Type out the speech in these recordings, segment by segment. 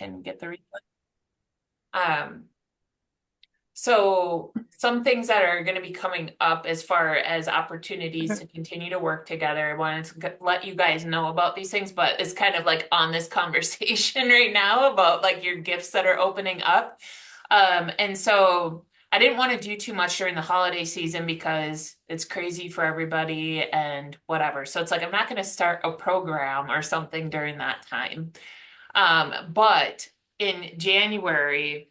can get the replay. Um, so some things that are going to be coming up as far as opportunities to continue to work together. I wanted to let you guys know about these things, but it's kind of like on this conversation right now about like your gifts that are opening up. And so I didn't want to do too much during the holiday season because it's crazy for everybody and whatever. So it's like I'm not going to start a program or something during that time. But in January,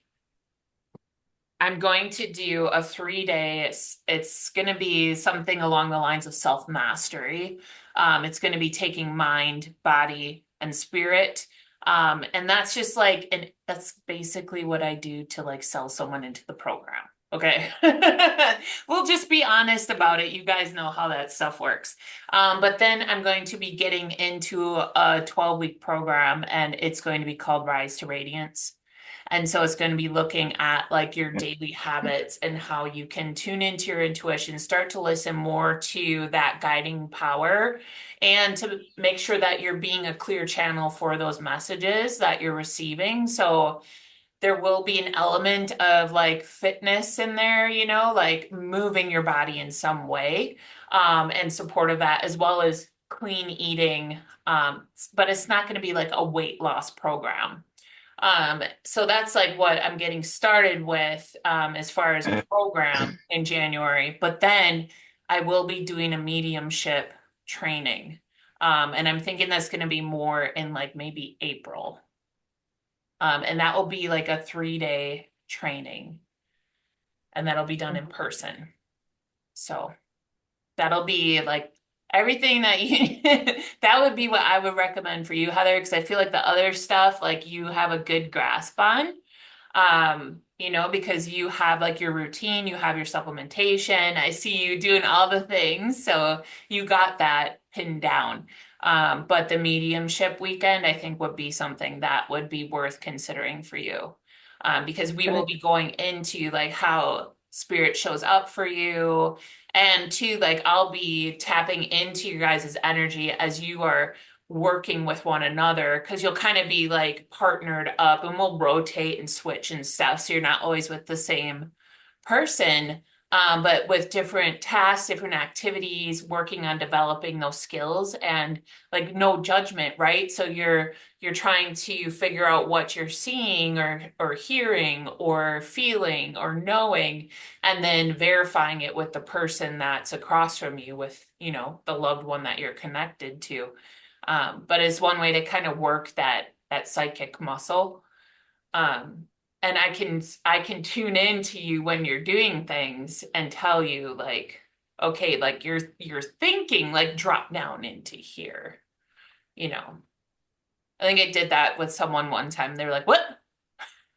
I'm going to do a 3 day. It's going to be something along the lines of self-mastery. It's going to be taking mind, body, and spirit. And that's just like, and that's basically what I do to like sell someone into the program. Okay. We'll just be honest about it. You guys know how that stuff works. But then I'm going to be getting into a 12-week program, and it's going to be called Rise to Radiance. And so it's going to be looking at like your daily habits and how you can tune into your intuition, start to listen more to that guiding power, and to make sure that you're being a clear channel for those messages that you're receiving. So there will be an element of like fitness in there, like moving your body in some way, and support of that, as well as clean eating. But it's not going to be like a weight loss program. So that's like what I'm getting started with, as far as program in January. But then I will be doing a mediumship training. And I'm thinking that's going to be more in like maybe April. And that will be like a 3 day training, and that'll be done in person. So that'll be like everything that you that would be what I would recommend for you, Heather, because I feel like the other stuff like you have a good grasp on. Because you have like your routine, you have your supplementation. I see you doing all the things, so you got that pinned down. But the mediumship weekend, I think, would be something that would be worth considering for you. Because we will be going into like how spirit shows up for you. And two, like I'll be tapping into your guys' energy as you are working with one another, because you'll kind of be like partnered up, and we'll rotate and switch and stuff. So you're not always with the same person, but with different tasks, different activities, working on developing those skills, and like no judgment, right? So you're trying to figure out what you're seeing or hearing or feeling or knowing, and then verifying it with the person that's across from you, with the loved one that you're connected to. But it's one way to kind of work that psychic muscle. And I can tune into you when you're doing things and tell you like, okay, like you're thinking, like drop down into here. You know. I think I did that with someone one time. They were like, "What?"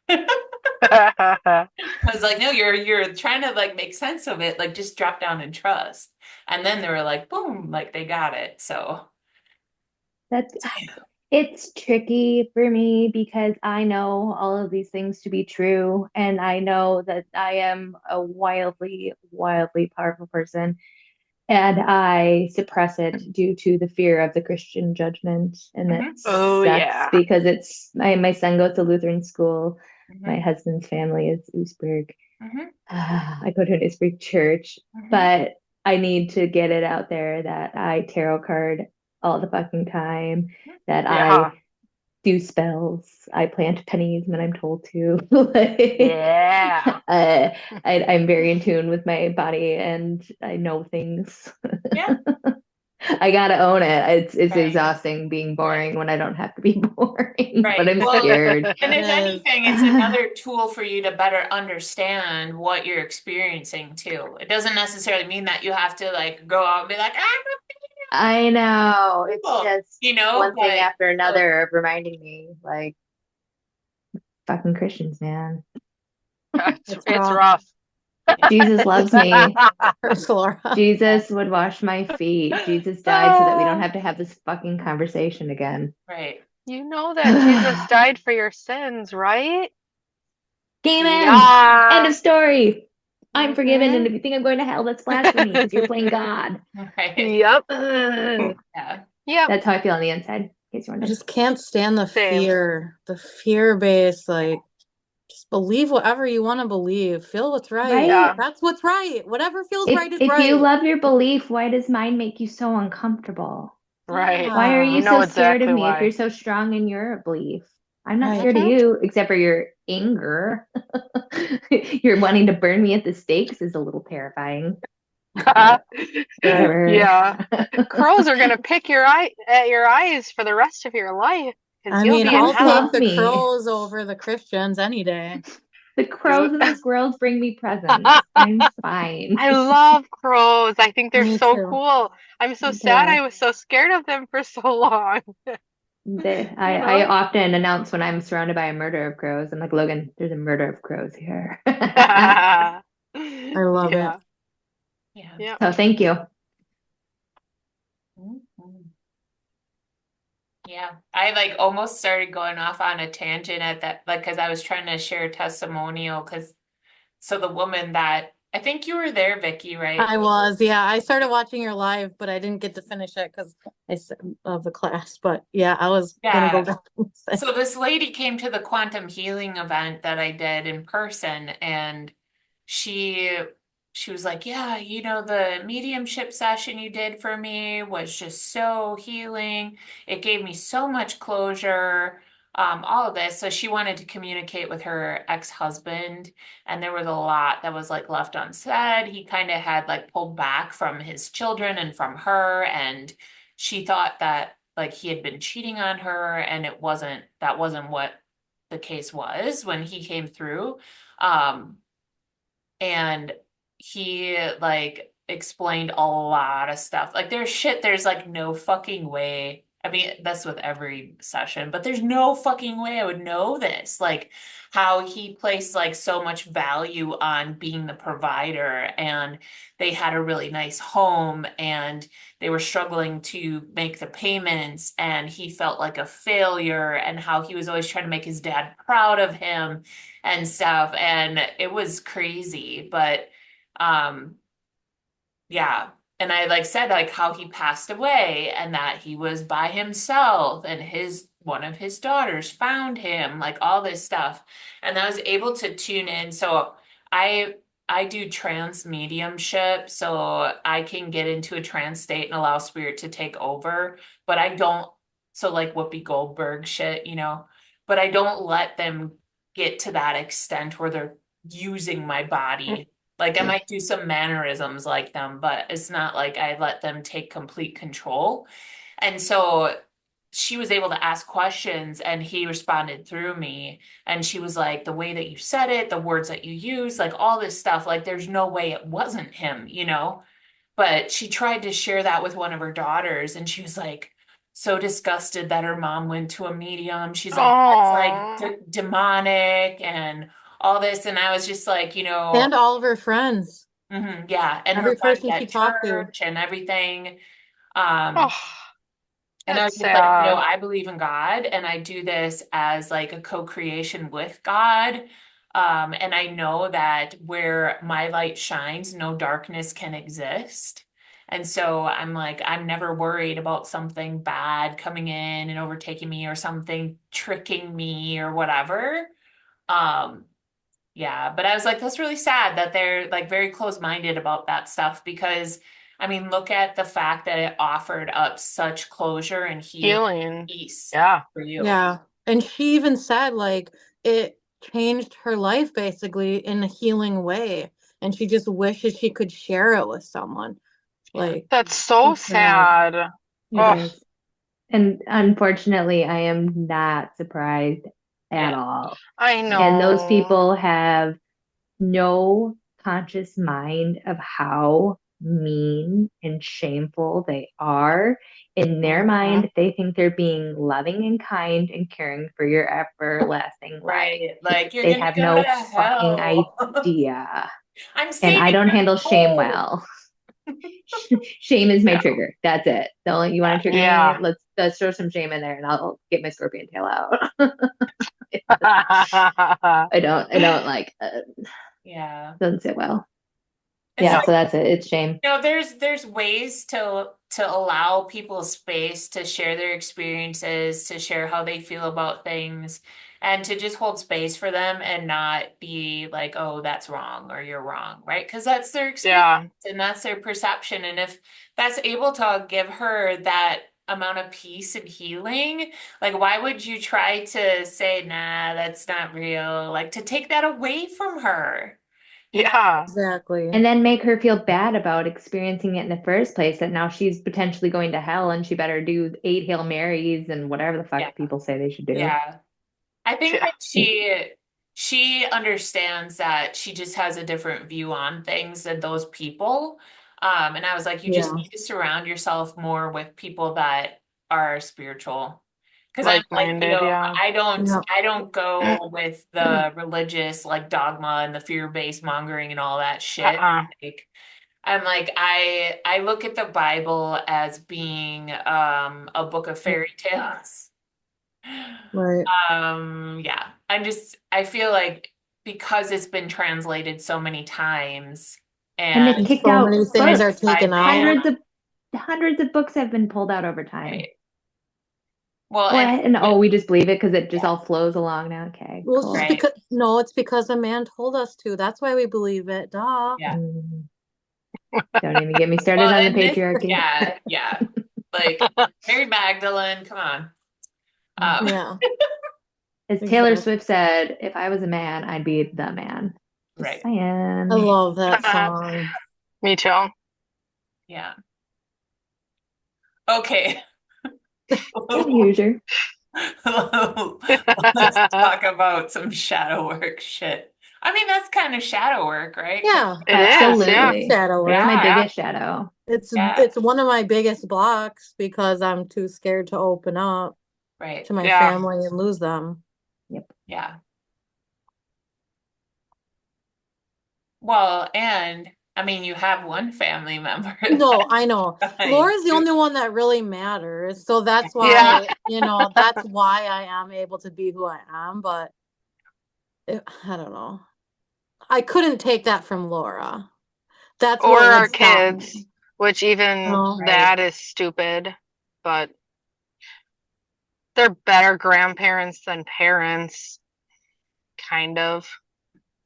I was like, "No, you're trying to like make sense of it. Like just drop down and trust." And then they were like, "Boom!" Like they got it. So That's it's tricky for me because I know all of these things to be true, and I know that I am a wildly, wildly powerful person, and I suppress it due to the fear of the Christian judgment, and that mhm, Oh sucks yeah. because it's my son goes to Lutheran school, my mhm, husband's family is Oosberg. mhm, I go to an Oosberg church, mhm. but I need to get it out there that I tarot card all the fucking time, that Yeah. I do spells. I plant pennies when I'm told to. Like, Yeah. I'm very in tune with my body and I know things. Yeah, I gotta own it. It's right, exhausting being right, boring when I don't have to be boring, but right. I'm Well, scared. and if anything, it's another tool for you to better understand what you're experiencing too. It doesn't necessarily mean that you have to like go out and be like, I'm I know. a It's people, just one thing but after so, another of reminding me, like, fucking Christians, man. It's It's it's rough. rough. yeah, Jesus loves me. First, Laura. Jesus would wash my feet. Jesus died so that we don't Oh, have to have this fucking conversation again. right. you know that Jesus died for your sins, right? Game end. End Yeah. of story. I'm forgiven. And Mm-hmm. if you think I'm going to hell, that's blasphemy because you're playing God. Right. Yep. Yeah. Yep. That's how I feel on the inside. case you're I wondering. just can't stand Same. the fear based, like, just believe whatever you want to believe. Feel what's right. Right? Yeah. That's what's right. Whatever feels If right is if you right. love your belief, why does mine make you so uncomfortable? Right. Why are Yeah. you You so know scared of exactly me if you're why. so strong in your belief? I'm not Right. scared of Hmm. you, except for your anger. You're wanting to burn me at the stakes is a little terrifying, but Right. whatever. Yeah. Crows are gonna pick your eye at your eyes for the rest of your life because I you'll mean, be in I'll Crows take love hell. the me. crows over the Christians any day. The Dude. crows and the squirrels bring me presents. I'm fine. I love crows. I think they're Me so too. cool. I'm so Me sad too. I was so scared of them for so long. I, You I know? often announce when I'm surrounded by a murder of crows. I'm like, Logan, there's a murder of crows here. I love it. Yeah. Yeah. Yeah. So thank you. Mhm. Yeah. I like almost started going off on a tangent at that, like, because I was trying to share a testimonial. Because so the woman that I think you were there, Vicky, right? I was, yeah. I started watching your live, but I didn't get to finish it because of the class. But yeah, I was gonna go Yeah. back and say. So this lady came to the quantum healing event that I did in person, and she she was like, "Yeah, the mediumship session you did for me was just so healing. It gave me so much closure, all of this." So she wanted to communicate with her ex-husband, and there was a lot that was like left unsaid. He kind of had like pulled back from his children and from her, and she thought that like he had been cheating on her, and that wasn't what the case was when he came through. Um, and he like explained a lot of stuff. Like there's like no fucking way. I mean, that's with every session, but there's no fucking way I would know this. Like how he placed like so much value on being the provider, and they had a really nice home, and they were struggling to make the payments, and he felt like a failure, and how he was always trying to make his dad proud of him and stuff. And it was crazy, but um yeah. And I like said like how he passed away and that he was by himself, and his one of his daughters found him, like all this stuff. And I was able to tune in. So I I do trance mediumship, so I can get into a trance state and allow spirit to take over, but I don't, so like Whoopi Goldberg shit, but I don't let them get to that extent where they're using my body. Like I might do some mannerisms like them, but it's not like I let them take complete control. And so she was able to ask questions, and he responded through me. And she was like, the way that you said it, the words that you use, like all this stuff, like there's no way it wasn't him. But she tried to share that with one of her daughters, and she was like so disgusted that her mom went to a medium. She's like, that's like Oh. demonic and all this. And I was just like, And all of her friends, yeah, and her every friends person she at talked to. church and everything. Um, Oh, and I that's was just like, sad. I believe in God, and I do this as like a co-creation with God. And I know that where my light shines, no darkness can exist. And so I'm like, I'm never worried about something bad coming in and overtaking me, or something tricking me or whatever. Um, yeah, but I was like, that's really sad that they're like very close-minded about that stuff, because I mean, look at the fact that it offered up such closure and healing, Healing. peace Yeah. for you. Yeah. And she even said like it changed her life basically in a healing way. And she just wishes she could share it with someone. Yeah. Like, That's so so sad. sad. It Oh, is. And unfortunately, I am not surprised at Yeah. all. I And those know. people have no conscious mind of how mean and shameful they are. In their Hmm. mind, they think they're being loving and kind and caring for your everlasting Right. life. Like you're They gonna have go to no fucking hell. idea. I'm And I saving don't your handle shame soul. well. Shame is my Yeah. trigger. That's it. Don't you want to Yeah. trigger me? Yeah. Let's throw some shame in there and I'll get my scorpion tail out. I don't like Yeah. doesn't sit well. It's Yeah, No. like, so that's it. It's shame. there's ways to allow people space to share their experiences, to share how they feel about things, and to just hold space for them and not be like, oh, that's wrong or you're wrong, right? Because that's their experience Yeah. and that's their perception. And if that's able to give her that amount of peace and healing, like, why would you try to say, nah, that's not real? Like, to take that away from her, you know? Yeah. Exactly. And then make her feel bad about experiencing it in the first place, that now she's potentially going to hell and she better do 8 Hail Marys and whatever the Yeah. fuck people say they should do. Yeah. I think Yeah. that she understands that she just has a different view on things than those people. And I was like, you just Yeah. need to surround yourself more with people that are spiritual. Because I'm like, Like-minded, yeah. Yeah. I don't go with the religious like dogma and the fear-based mongering and all that shit. Uh-uh. Like I'm like I look at the Bible as being a book of fairy tales. Right. Yeah. I feel like because it's been translated so many times And they've and And kicked so out many things are books. taken upside out. down, Hundreds of books have been pulled out over time. right. Well, What? and And oh, we just believe it because it just yeah, all flows along now. Okay, Well, it's just cool. right. because no, it's because a man told us to. That's why we believe it. Duh. Yeah. Mm, don't even get me started Well, on the and this, patriarchy. yeah, yeah. Like Mary Magdalene, come on. Um, Yeah, As Taylor exactly. Swift said, if I was a man, I'd be the man. Just right. I saying. love that song. Me too. Yeah. Okay. Go user. Let's talk about some shadow work shit. I mean, that's kind of shadow work, right? 'Cause, Yeah, It is, yeah. Absolutely. shadow It's work. my yeah, biggest shadow. yeah, It's one of my biggest blocks because I'm too scared to open up right. to my Yeah. family and lose them. Yep. Yeah. Well, and I mean, you have one family member No, I know. that's dying. Laura's the only one that really matters. So that's Yeah. why, that's why I am able to be who I am. But I don't know. I couldn't take that from Laura. That's Or what would our stop kids, me. which even Oh, Right. that is stupid, but they're better grandparents than parents, kind of.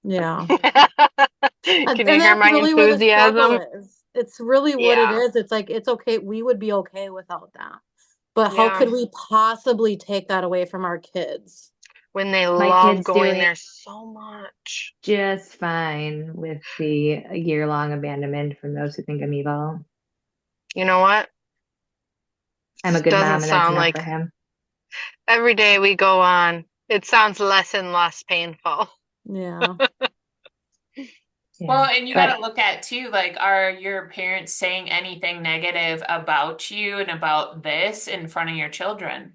yeah. Can you And hear that's my really where the struggle enthusiasm? is. It's really what it Yeah. is. It's like, it's okay. We would be okay without that. But how Yeah. could we possibly take that away from our kids? When they My love kid's going doing there so much. just fine with the year-long abandonment from those who think I'm evil. You know what? I'm a good Doesn't mom, and that's sound enough for like him. every day we go on, it sounds less and less painful. Yeah. Well, Yeah. and you got to But look at too, like, are your parents saying anything negative about you and about this in front of your children?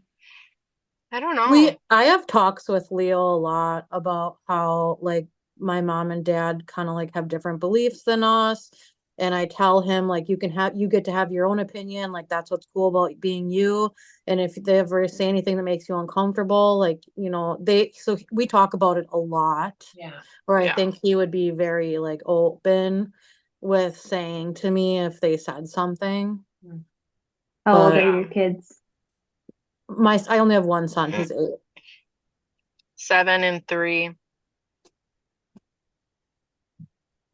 I don't know. I have talks with Leo a lot about how like my mom and dad kind of like have different beliefs than us. And I tell him like you get to have your own opinion, like that's what's cool about being you. And if they ever say anything that makes you uncomfortable, like, so we talk about it a lot, Yeah. where I Yeah. think he would be very like open with saying to me if they said something. how old But are your kids? I only have one son, he's 8. 7 and 3.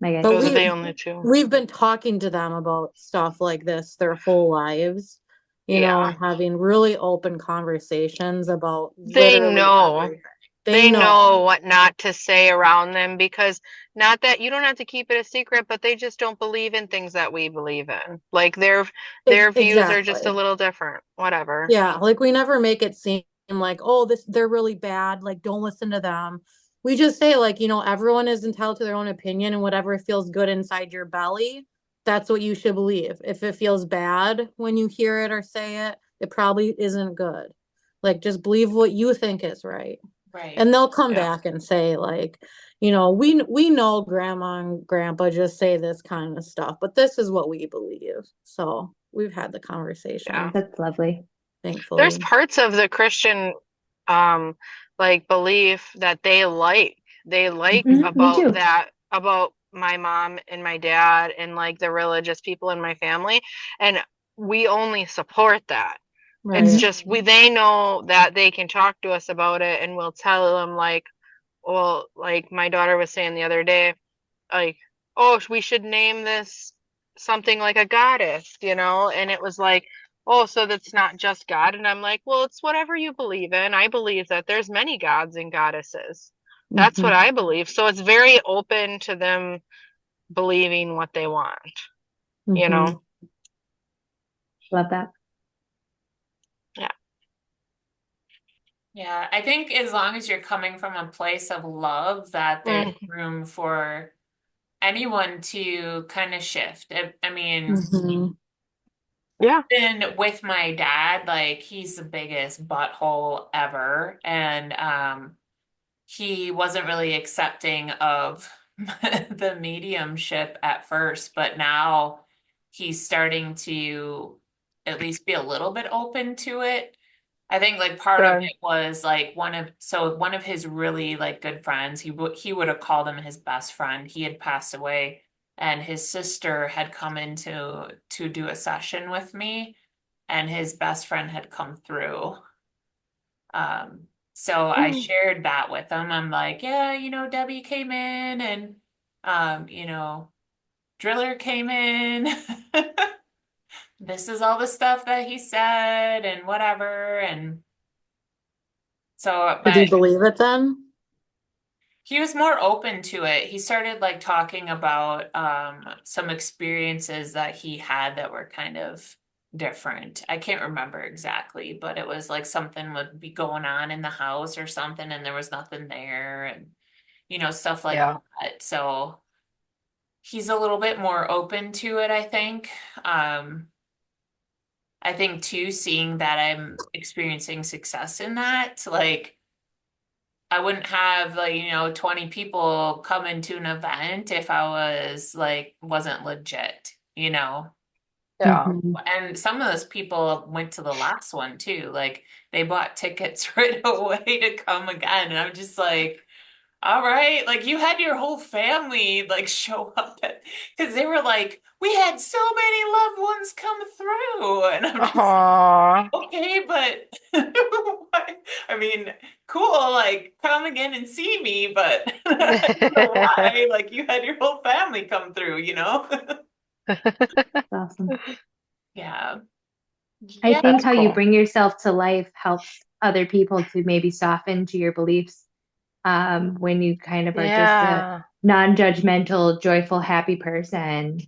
My guys But Those are too. the only two. we've been talking to them about stuff like this their whole lives, Yeah. and having really open conversations about They literally know. everything. They They know. know what not to say around them because not that you don't have to keep it a secret, but they just don't believe in things that we believe in. Like their views are just a Exactly. little different. Whatever. Yeah, like we never make it seem like, oh, they're really bad, like don't listen to them. We just say like, everyone is entitled to their own opinion, and whatever feels good inside your belly, that's what you should believe. If it feels bad when you hear it or say it, it probably isn't good. Like just believe what you think is right. Right. And they'll come Yeah. back and say like, we know grandma and grandpa just say this kind of stuff, but this is what we believe. So we've had the Yeah. conversation, That's lovely. There's thankfully. parts of the Christian um like belief that they like. They like Me about too. that about my mom and my dad and like the religious people in my family. And we only support that. It's Right. just they know that they can talk to us about it, and we'll tell them, like, well, like my daughter was saying the other day, like, oh, we should name this something like a goddess, and it was like, oh, so that's not just God. And I'm like, well, it's whatever you believe in. I believe that there's many gods and goddesses. That's what I believe. So it's very open to them believing what they want, you Mm-hmm. know? Love that. Yeah. Yeah, I think as long as you're coming from a place of love, that there's Mm, room for anyone to kind of shift. I mean, Mm-hmm. yeah. been with my dad, like he's the biggest butthole ever, and he wasn't really accepting of the mediumship at first, but now he's starting to at least be a little bit open to it. I think like part of Good. it was like one of his really like good friends, he would have called him his best friend. He had passed away and his sister had come in to do a session with me and his best friend had come through. So I shared that with him. I'm like, yeah, Debbie came in and you know, Driller came in. This is all the stuff that he said and whatever. And so, Did he but believe it then? he was more open to it. He started like talking about some experiences that he had that were kind of different. I can't remember exactly, but it was like something would be going on in the house or something and there was nothing there and stuff like Yeah. that. So he's a little bit more open to it, I think. I think too, seeing that I'm experiencing success in that, like I wouldn't have like, 20 people come into an event if I was like wasn't legit. Yeah. Mm-hmm. And some of those people went to the last one too. Like they bought tickets right away to come again. And I'm just like, all right, like you had your whole family like show up because they were like, we had so many loved ones come through. And I'm just Aw. okay, but I mean, cool, like come again and see me, but I don't know why. Like you had your whole family come through? That's awesome. Yeah. I Yeah. think That's how you cool. bring yourself to life helps other people to maybe soften to your beliefs when you kind of are just a Yeah. non-judgmental, joyful, happy person.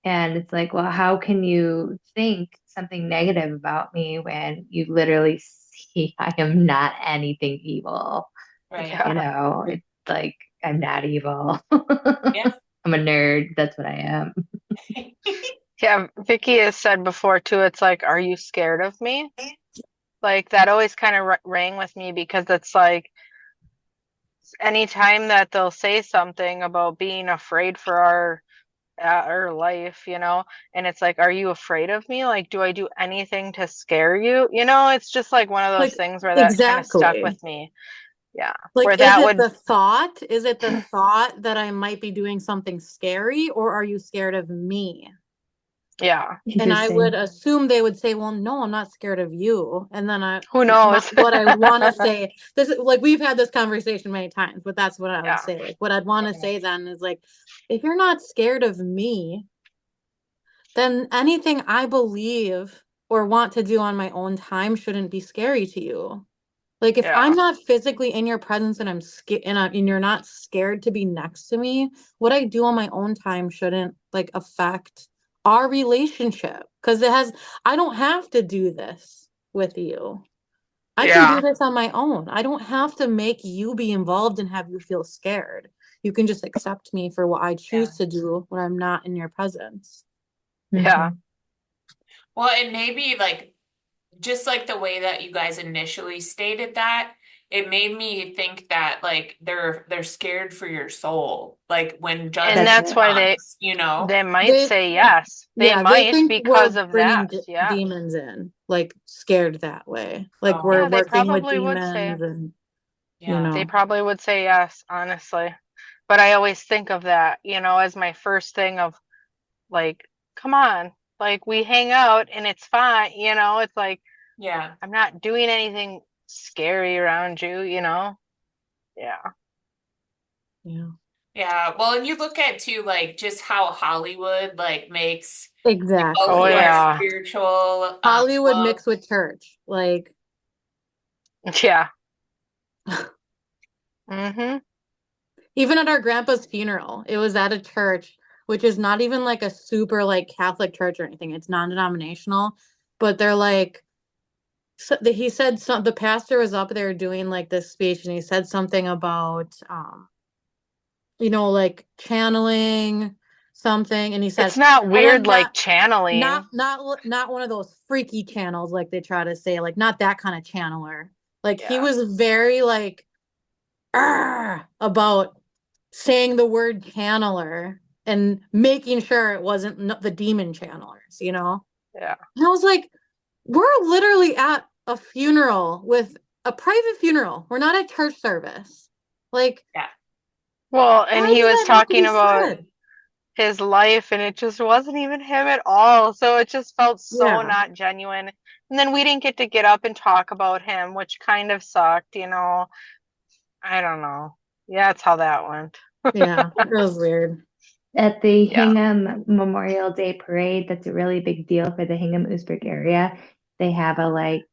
And it's like, well, how can you think something negative about me when you literally see I am not anything evil? Right. You Yeah. know, it's like I'm not evil. Yeah. I'm a nerd. That's what I am. Yeah. Vicky has said before too, it's like, are you scared of me? Like that always kind of rang with me because it's like anytime that they'll say something about being afraid for our life, and it's like, are you afraid of me? Like, do I do anything to scare you? It's just like one of those Like, things where that kind of stuck exactly. with me. Yeah. Where Like, is that it would, the thought? Is it the thought that I might be doing something scary, or are you scared of me? yeah, And I would Interesting. assume they would say, well, no, I'm not scared of you. And then who knows? what I want to say, this is like, we've had this conversation many times, but that's what I would Yeah. say. Like, what I'd want to say then is like, if you're not scared of me, then anything I believe or want to do on my own time shouldn't be scary to you. Like if I'm Yeah. not physically in your presence and I'm scared and you're not scared to be next to me, what I do on my own time shouldn't like affect our relationship because I don't have to do this with you. I can do Yeah. this on my own. I don't have to make you be involved and have you feel scared. You can just accept me for what I Yeah. choose to do when I'm not in your presence. Yeah. Hmm. Well, and maybe like just like the way that you guys initially stated that, it made me think that like they're scared for your soul, like when And That's judgment that's it. why comes. they might They say yes. They Yeah, they might think we're because of bringing that. Yeah. demons in, like scared that way. Like we're Oh, Yeah, they working with probably would say. demons and, you yeah. They know. probably would say yes, honestly. But I always think of that, as my first thing of like, come on. Like we hang out and it's fine, it's like Yeah. I'm not doing anything scary around you, Yeah. Yeah. Yeah. Well, and you look at too, like just how Hollywood like makes people Oh Exactly. who are Yes. yeah. spiritual Hollywood look. mixed with church. Like, Yeah. Mm-hmm. even at our grandpa's funeral, it was at a church, which is not even like a super like Catholic church or anything. It's non-denominational, but they're like, he said the pastor was up there doing like this speech and he said something about like channeling something, and he said, It's not and weird then like channeling. not one of those freaky channels like they try to say, like not that kind of channeler. Like he Yeah. was very like about saying the word channeler and making sure it wasn't the demon channelers. Yeah. And I was like, we're literally at a funeral with a private funeral. We're not at church service. Like, Yeah. Well, and why he does was that have to talking be about said? his life and it just wasn't even him at all. So it just felt so Yeah. not genuine. And then we didn't get up and talk about him, which kind of sucked. I don't know. Yeah, that's how that went. Yeah. It was weird. At the Yeah. Hingham Memorial Day Parade, that's a really big deal for the Hingham Oostburg area. They have a like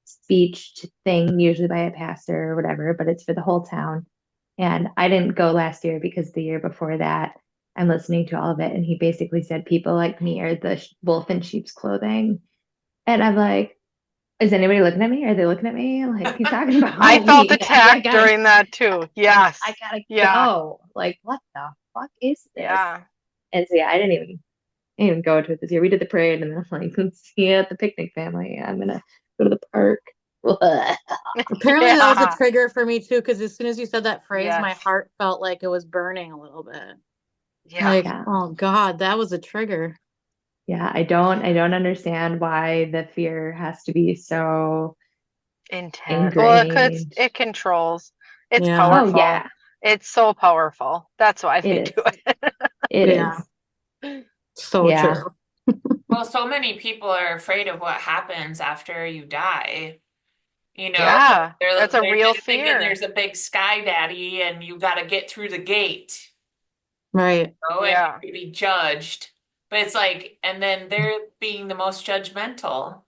speech thing, usually by a pastor or whatever, but it's for the whole town. And I didn't go last year because the year before that, I'm listening to all of it. And he basically said, people like me are the wolf in sheep's clothing. And I'm like, is anybody looking at me? Are they looking at me? Like, he's talking I about felt me. I attacked gotta, during that too. I Yes. gotta Yeah. go. Like, what the fuck is this? Yeah. And so, yeah, I didn't even go to it this year. We did the parade and then I'm like, let's see you at the picnic, family. I'm gonna go to the park. Apparently that was a Yeah. trigger for me too, because as soon as you said that phrase, my Yes. heart felt like it was burning a little bit. Yeah. Like, Yeah. oh God, that was a trigger. Yeah, I don't understand why the fear has to be so Intense. Well, ingrained. it controls. It's Yeah. Oh powerful. yeah, It's so powerful. That's why it they do is. it. It Yeah. is. So Yeah. true. Well, so many people are afraid of what happens after you die. You know, Yeah. they're That's a they're real just thinking fear. there's a big sky daddy and you got to get through the gate, Right. and Yeah. you're to be judged. But it's like, and then they're being the most judgmental.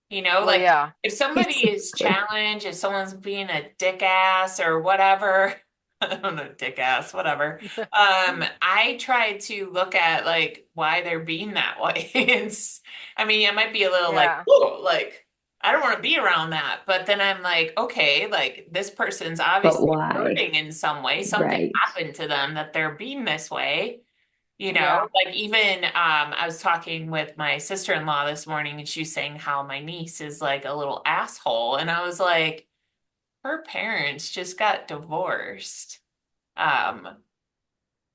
Well, Like yeah. if somebody is Exactly. challenged, if someone's being a dick ass or whatever, I don't know, dick ass, whatever. I try to look at like why they're being that way. I mean, I might be a little like, Yeah. oh, like I don't want to be around that. But then I'm like, okay, like this person's But obviously why? hurting in some way. Something Right. happened to them that they're being this way. Yeah. Like even I was talking with my sister-in-law this morning and she was saying how my niece is like a little asshole. And I was like, her parents just got divorced. Um,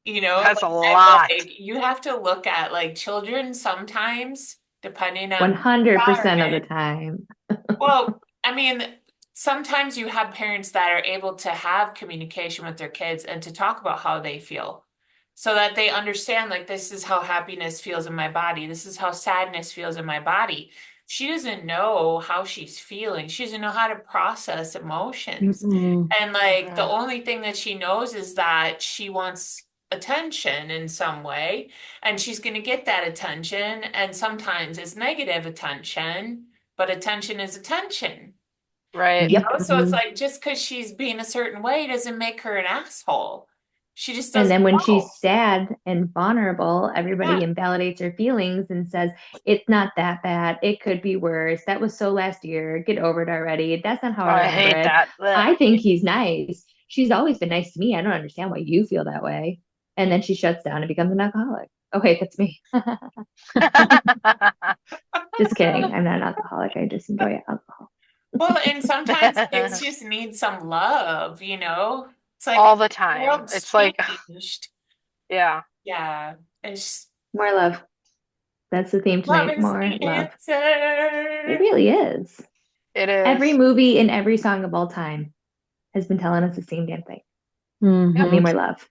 That's a I'm lot. like, you have to look at like children sometimes, depending on who you are. 100% of the time. Well, I mean, sometimes you have parents that are able to have communication with their kids and to talk about how they feel so that they understand, like, this is how happiness feels in my body. This is how sadness feels in my body. She doesn't know how she's feeling. She doesn't know how to process emotions. Mm-mm. And like the Mhm. only thing that she knows is that she wants attention in some way, and she's going to get that attention. And sometimes it's negative attention, but attention is attention. Right. Yep. So it's Mhm. like just because she's being a certain way doesn't make her an asshole. She just And doesn't then when know. she's sad and vulnerable, everybody Yeah. invalidates her feelings and says, it's not that bad. It could be worse. That was so last year. Get over it already. That's not how I I remember hate it. that. Blech. I think he's nice. She's always been nice to me. I don't understand why you feel that way. And then she shuts down and becomes an alcoholic. Oh, wait, that's me. Just kidding. I'm not an alcoholic. I just enjoy alcohol. Well, and sometimes kids just need some love. It's All like the the time. world's It's like, changed. yeah, Yeah. It's More love. That's the theme love tonight. is More the love. It answer. really is. it Every is. movie and every song of all time has been telling us the same damn thing. Yep. We need Mhm. more love.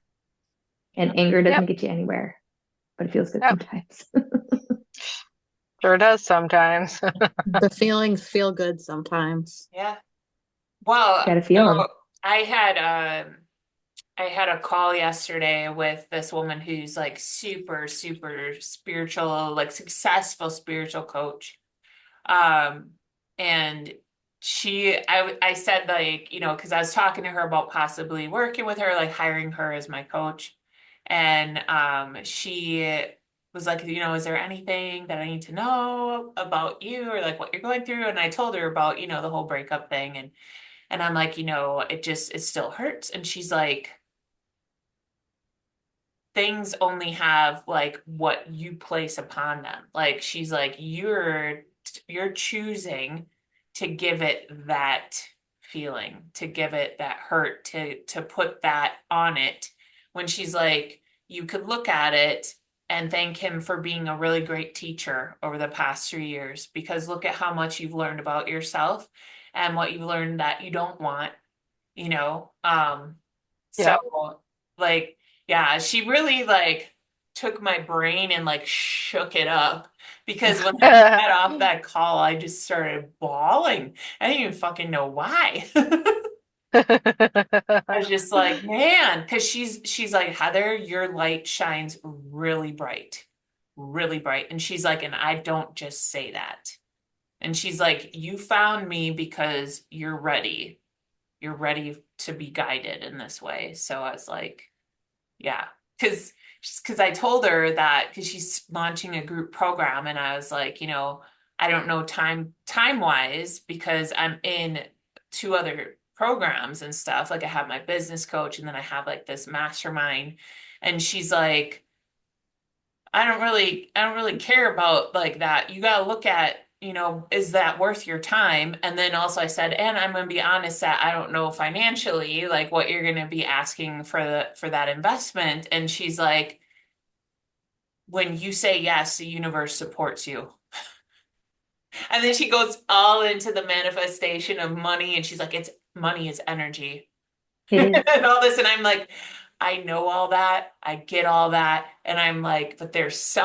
And anger Yep. doesn't get you anywhere, but it feels good Yep. sometimes. Sure does sometimes. The feelings feel good sometimes. Yeah. Well, Gotta feel so them. I had I had a call yesterday with this woman who's like super, super spiritual, like successful spiritual coach. Um, and I said like, because I was talking to her about possibly working with her, like hiring her as my coach. And she was like, is there anything that I need to know about you or like what you're going through? And I told her about, the whole breakup thing. And I'm like, it still hurts. And she's like, things only have like what you place upon them. Like she's like, you're choosing to give it that feeling, to give it that hurt, to put that on it. When she's like, you could look at it and thank him for being a really great teacher over the past 3 years, because look at how much you've learned about yourself and what you've learned that you don't want, you know? Yeah. So like, yeah, she really like took my brain and like shook it up, because when I got off that call, I just started bawling. I didn't even fucking know why. I was just like, man, because she's like, Heather, your light shines really bright, really bright. And she's like, and I don't just say that. And she's like, you found me because you're ready. You're ready to be guided in this way. So I was like, yeah, because I told her that because she's launching a group program, and I was like, I don't know time wise because I'm in two other programs and stuff. Like I have my business coach, and then I have like this mastermind, and she's like, I don't really care about like that. You got to look at, is that worth your time? And then also I said, and I'm going to be honest that I don't know financially like what you're going to be asking for that investment. And she's like, when you say yes, the universe supports you. And then she goes all into the manifestation of money, and she's like, it's money is energy. It is. And all this. And I'm like, I know all that. I get all that. And I'm like, but there's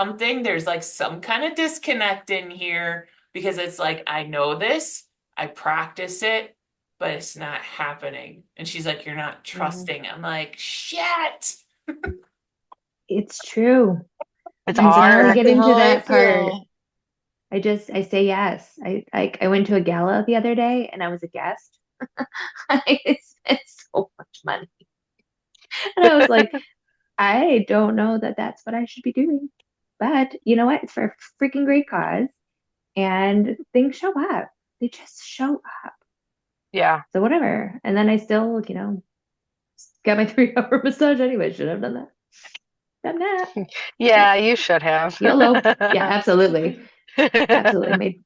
like some kind of disconnect in here, because it's like, I know this, I practice it, but it's not happening. And she's like, you're not Mhm. trusting. I'm like, shit. It's true. It's I'm finally hard. Exactly getting to how I that part. feel. I say yes. I went to a gala the other day and I was a guest. I spent so much money. And I was like, I don't know that that's what I should be doing. But you know what? It's for a freaking great cause. And things show up. They just show up. Yeah. So whatever. And then I still, got my 3 hour massage anyway. Should have done that. Done that. But Yeah, you should have. YOLO. Yeah, absolutely. Absolutely.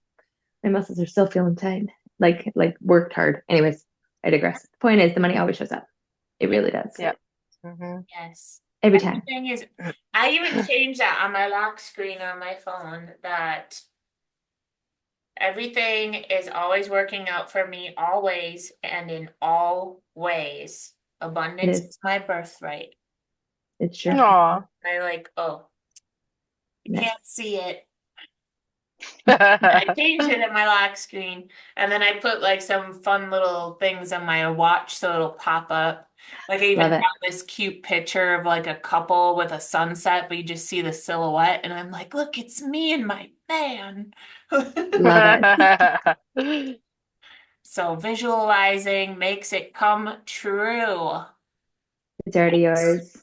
My muscles are still feeling tight. Like worked hard. Anyways, I digress. The point is the money always shows up. It Yeah. really does. Yeah. Hmm. Yes. Every And the time. thing is, I even changed that on my lock screen on my phone, that everything is always working out for me, always and in all ways. It Abundance is. is my birthright. It's true. Aw. I like, oh, you Nice. can't see it. I changed it in my lock screen, and then I put like some fun little things on my watch so it'll pop up. Like I even Love have it. this cute picture of like a couple with a sunset, but you just see the silhouette, and I'm like, look, it's me and my man. Love it. So visualizing makes it come true. It's already yours.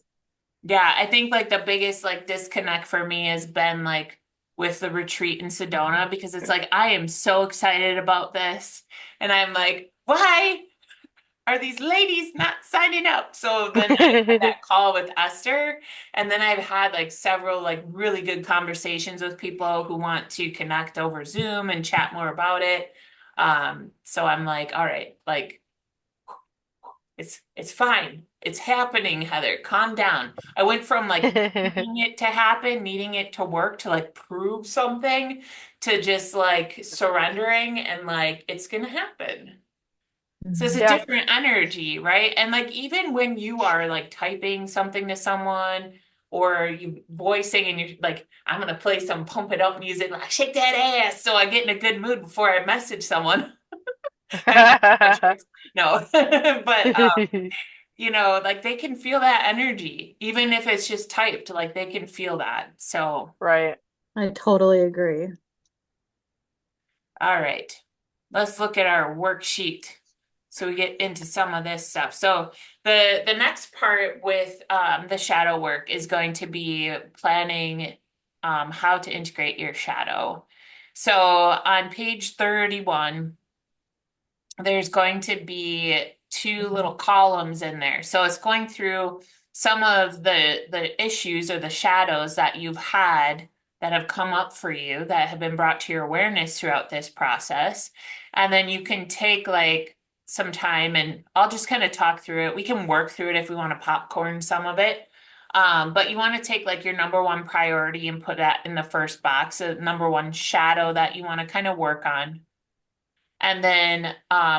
Yeah, I think like the biggest like disconnect for me has been like with the retreat in Sedona, because it's like I am so excited about this, and I'm like, why are these ladies not signing up? So then I had that call with Esther, and then I've had like several like really good conversations with people who want to connect over Zoom and chat more about it. So I'm like, all right, like it's fine. It's happening, Heather. Calm down. I went from like needing it to happen, needing it to work, to like prove something, to just like surrendering and like it's gonna happen. So it's Mhm. a Yeah. different energy, right? And like even when you are like typing something to someone, or you voicing and you're like, I'm gonna play some pump it up music, like shake that ass, so I get in a good mood before I message someone. I know my tricks. No, but you know, like they can feel that energy, even if it's just typed, like they can feel that. So, Right. I totally agree. all right, let's look at our worksheet. So we get into some of this stuff. So the next part with the shadow work is going to be planning how to integrate your shadow. So on page 31, there's going to be two little columns in there. So it's going through some of the issues or the shadows that you've had that have come up for you that have been brought to your awareness throughout this process. And then you can take like some time and I'll just kind of talk through it. We can work through it if we want to popcorn some of it. But you want to take like your number one priority and put that in the first box, a number one shadow that you want to kind of work on. And then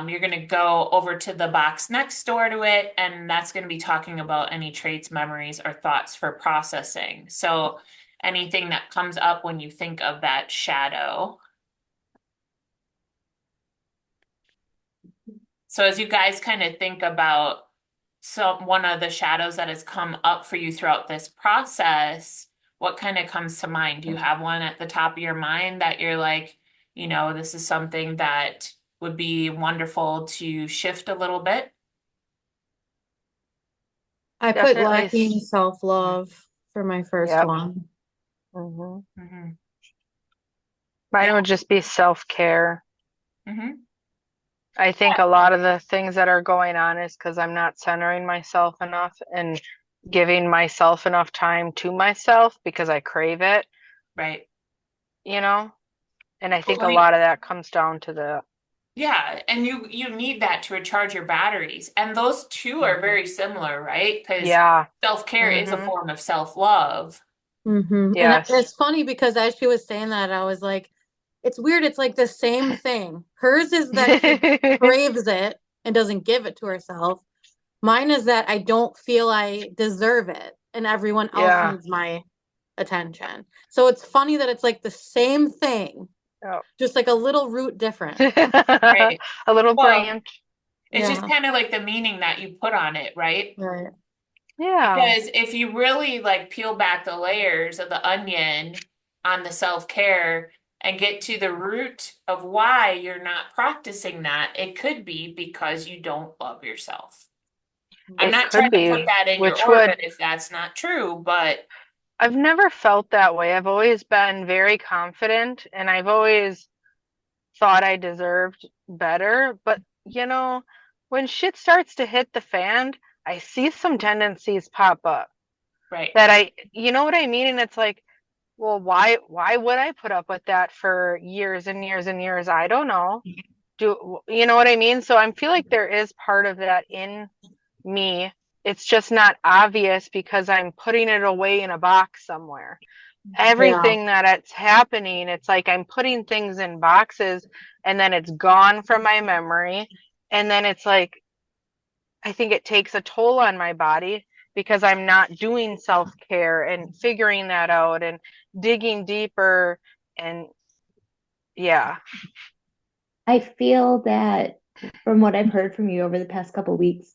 you're going to go over to the box next door to it, and that's going to be talking about any traits, memories, or thoughts for processing. So anything that comes up when you think of that shadow. So as you guys kind of think about one of the shadows that has come up for you throughout this process, what kind of comes to mind? Do you have one at the top of your mind that you're like, you know, this is something that would be wonderful to shift a little bit? I put Definitely. lacking self-love for my first Yep. one. hmm Mm-hmm. Mine Yeah. would just be self-care. Mm-hmm. I think a lot of the things that are going on is because I'm not centering myself enough and giving myself enough time to myself because I crave it, Right. you know? And I think Well, a lot of that comes down to the yeah, and you need that to recharge your batteries. And those two are Mhm. very similar, right? Because Yeah. self-care is a hmm form of self-love. And Yes. it's funny because as she was saying that, I was like, it's weird. It's like the same thing. Hers is that she craves it and doesn't give it to herself. Mine is that I don't feel I deserve it and everyone else Yeah. needs my attention. So it's funny that it's like the same thing, Oh. just like a little root different. Right. A little Well, branch. it's just Yeah. kind of like the meaning that you put on it, right? Right. Yeah. Because if you really like peel back the layers of the onion on the self-care and get to the root of why you're not practicing that, it could be because you don't love yourself. I'm It not could trying to put be, that in your which orbit would, if that's not true, but I've never felt that way. I've always been very confident and I've always thought I deserved better. But, when shit starts to hit the fan, I see some tendencies pop up right. that you know what I mean? And it's like, well, why would I put up with that for years and years and years? I don't know. You know what I mean? So I feel like there is part of that in me. It's just not obvious because I'm putting it away in a box somewhere. Yeah. Everything that it's happening, it's like I'm putting things in boxes and then it's gone from my memory. And then it's like, I think it takes a toll on my body because I'm not doing self-care and figuring that out and digging deeper. And yeah. I feel that from what I've heard from you over the past couple of weeks,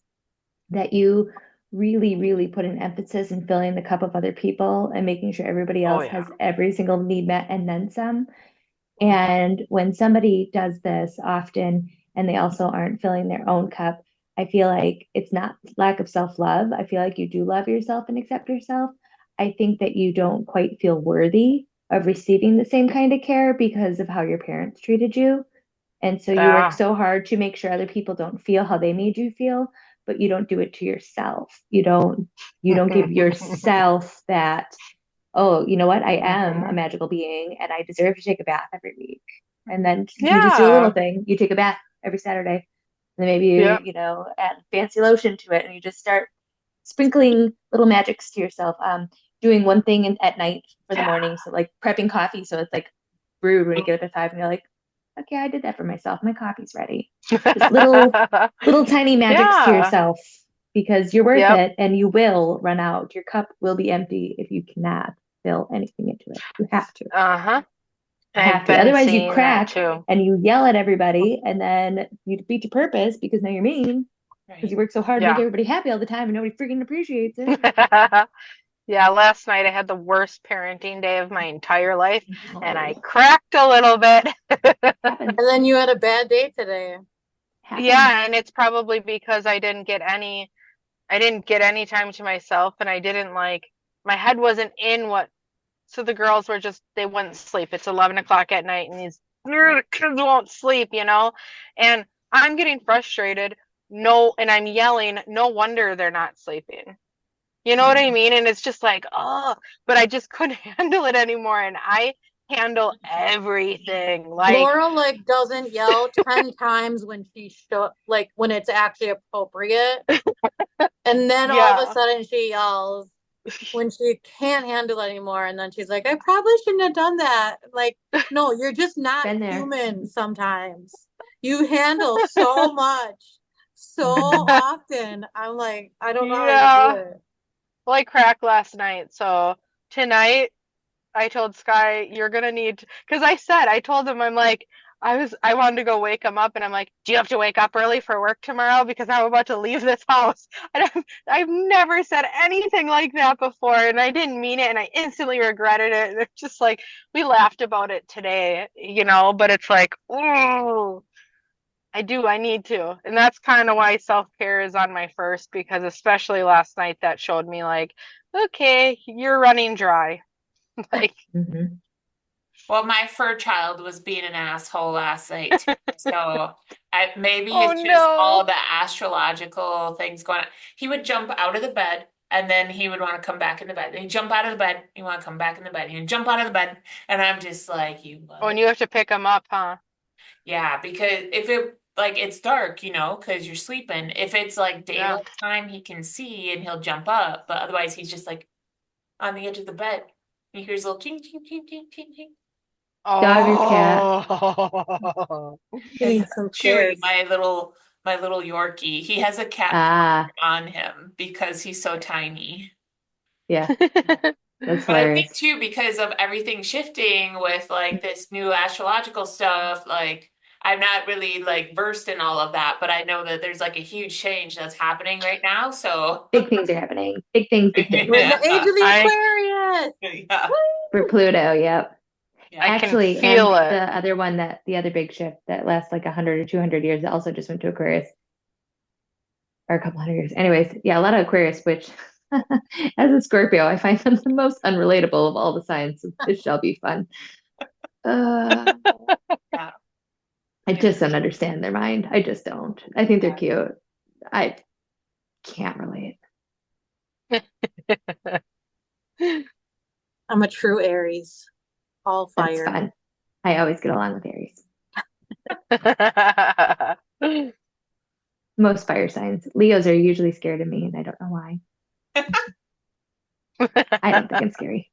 that you really, really put an emphasis in filling the cup of other people and making sure everybody Oh, else yeah. has every single need met and then some. hmm And when somebody does this often and they also aren't filling their own cup, I feel like it's not lack of self-love. I feel like you do love yourself and accept yourself. I think that you don't quite feel worthy of receiving the same kind of care because of how your parents treated you. And so you work Yeah. so hard to make sure other people don't feel how they made you feel, but you don't do it to yourself. You don't give yourself that, oh, you know what? I am a hmm magical being and I deserve to take a bath every week. And then you just do a little Yeah. thing. You take a bath every Saturday. And then maybe you, Yep. add fancy lotion to it and you just start sprinkling little magics to yourself. Doing one thing at night for the Yeah. morning. So like prepping coffee. So it's like brewed when you get up at 5 and you're like, okay, I did that for myself. My coffee's ready. Just little tiny magics to Yeah. yourself. because you're worth Yep. it and you will run out. Your cup will be empty if you cannot fill anything into it. You have to. Uh-huh. You I've have to. been Otherwise, you seeing that crack too. and you yell at everybody, and then you defeat your purpose because now you're mean because you Right. work so hard to make Yeah. everybody happy all the time and nobody freaking appreciates it. Yeah, last night I had the worst parenting day of my entire life, and I Oh, cracked a little bit. happens. And then you had a bad day today. Happens. Yeah, and it's probably because I didn't get any time to myself, and I didn't like, my head wasn't in what, so the girls were just, they wouldn't sleep. It's 11 o'clock at night, and these kids won't sleep, and I'm getting frustrated. No, and I'm yelling, no wonder they're not sleeping. You know what I Yeah. mean? And it's just like, oh, but I just couldn't handle it anymore. And I handle everything. Like, Laura like doesn't yell 10 times when she should, like when it's actually appropriate. And then all of a yeah. sudden she yells when she can't handle it anymore. And then she's like, I probably shouldn't have done that. Like, no, you're just not Been there. human sometimes. You handle so much, so Mhm. often. I'm like, I don't know how you do Yeah. it. Well, I cracked last night. So tonight I told Sky, you're gonna need, because I told him, I'm like, I wanted to go wake him up, and I'm like, do you have to wake up early for work tomorrow? Because I'm about to leave this house. And I've never said anything like that before, and I didn't mean it, and I instantly regretted it. And it's just like, we laughed about it today, but it's like, oh, I need to. And that's kind of why self-care is on my first, because especially last night that showed me like, okay, you're running dry. Like, Mhm. Well, my fur child was being an asshole last night too. So maybe oh it's just all no. the astrological things going on. He would jump out of the bed and then he would want to come back in the bed. Then he'd jump out of the bed, he want to come back in the bed. He'd jump out of the bed. And I'm just like, you Oh, and what? you have to pick them up, huh? Yeah, because if it like it's dark, because you're sleeping. If it's like Yeah. daylight time, he can see and he'll jump up. But otherwise he's just like on the edge of the bed. And he hears a little ching ching ching ching ching ching. Dog or cat? Oh. It's Getting some Chewy, scares. my little Yorkie. He has a cat Ah, on him because he's so tiny. yeah, that's But I think hilarious. too, because of everything shifting with like this new astrological stuff, like I'm not really like versed in all of that, but I know that there's like a huge change that's happening right now. So Big things are happening. Big things, big things. We're in the age yeah, of the I Aquarius. yeah, For Pluto, yep. yeah. I can Actually, and feel it. the other big shift that lasts like 100 or 200 years that also just went to Aquarius, or a couple hundred years. Anyways, yeah, a lot of Aquarius, which as a Scorpio, I find them the most unrelatable of all the signs. So this shall be fun. Uh, Yeah. I It just don't was, understand their mind. I just don't. I think they're yeah. cute. I can't relate. I'm a true Aries, all That's fire. fun. I always get along with Aries. Most fire signs. Leos are usually scared of me, and I don't know why. I don't think I'm scary.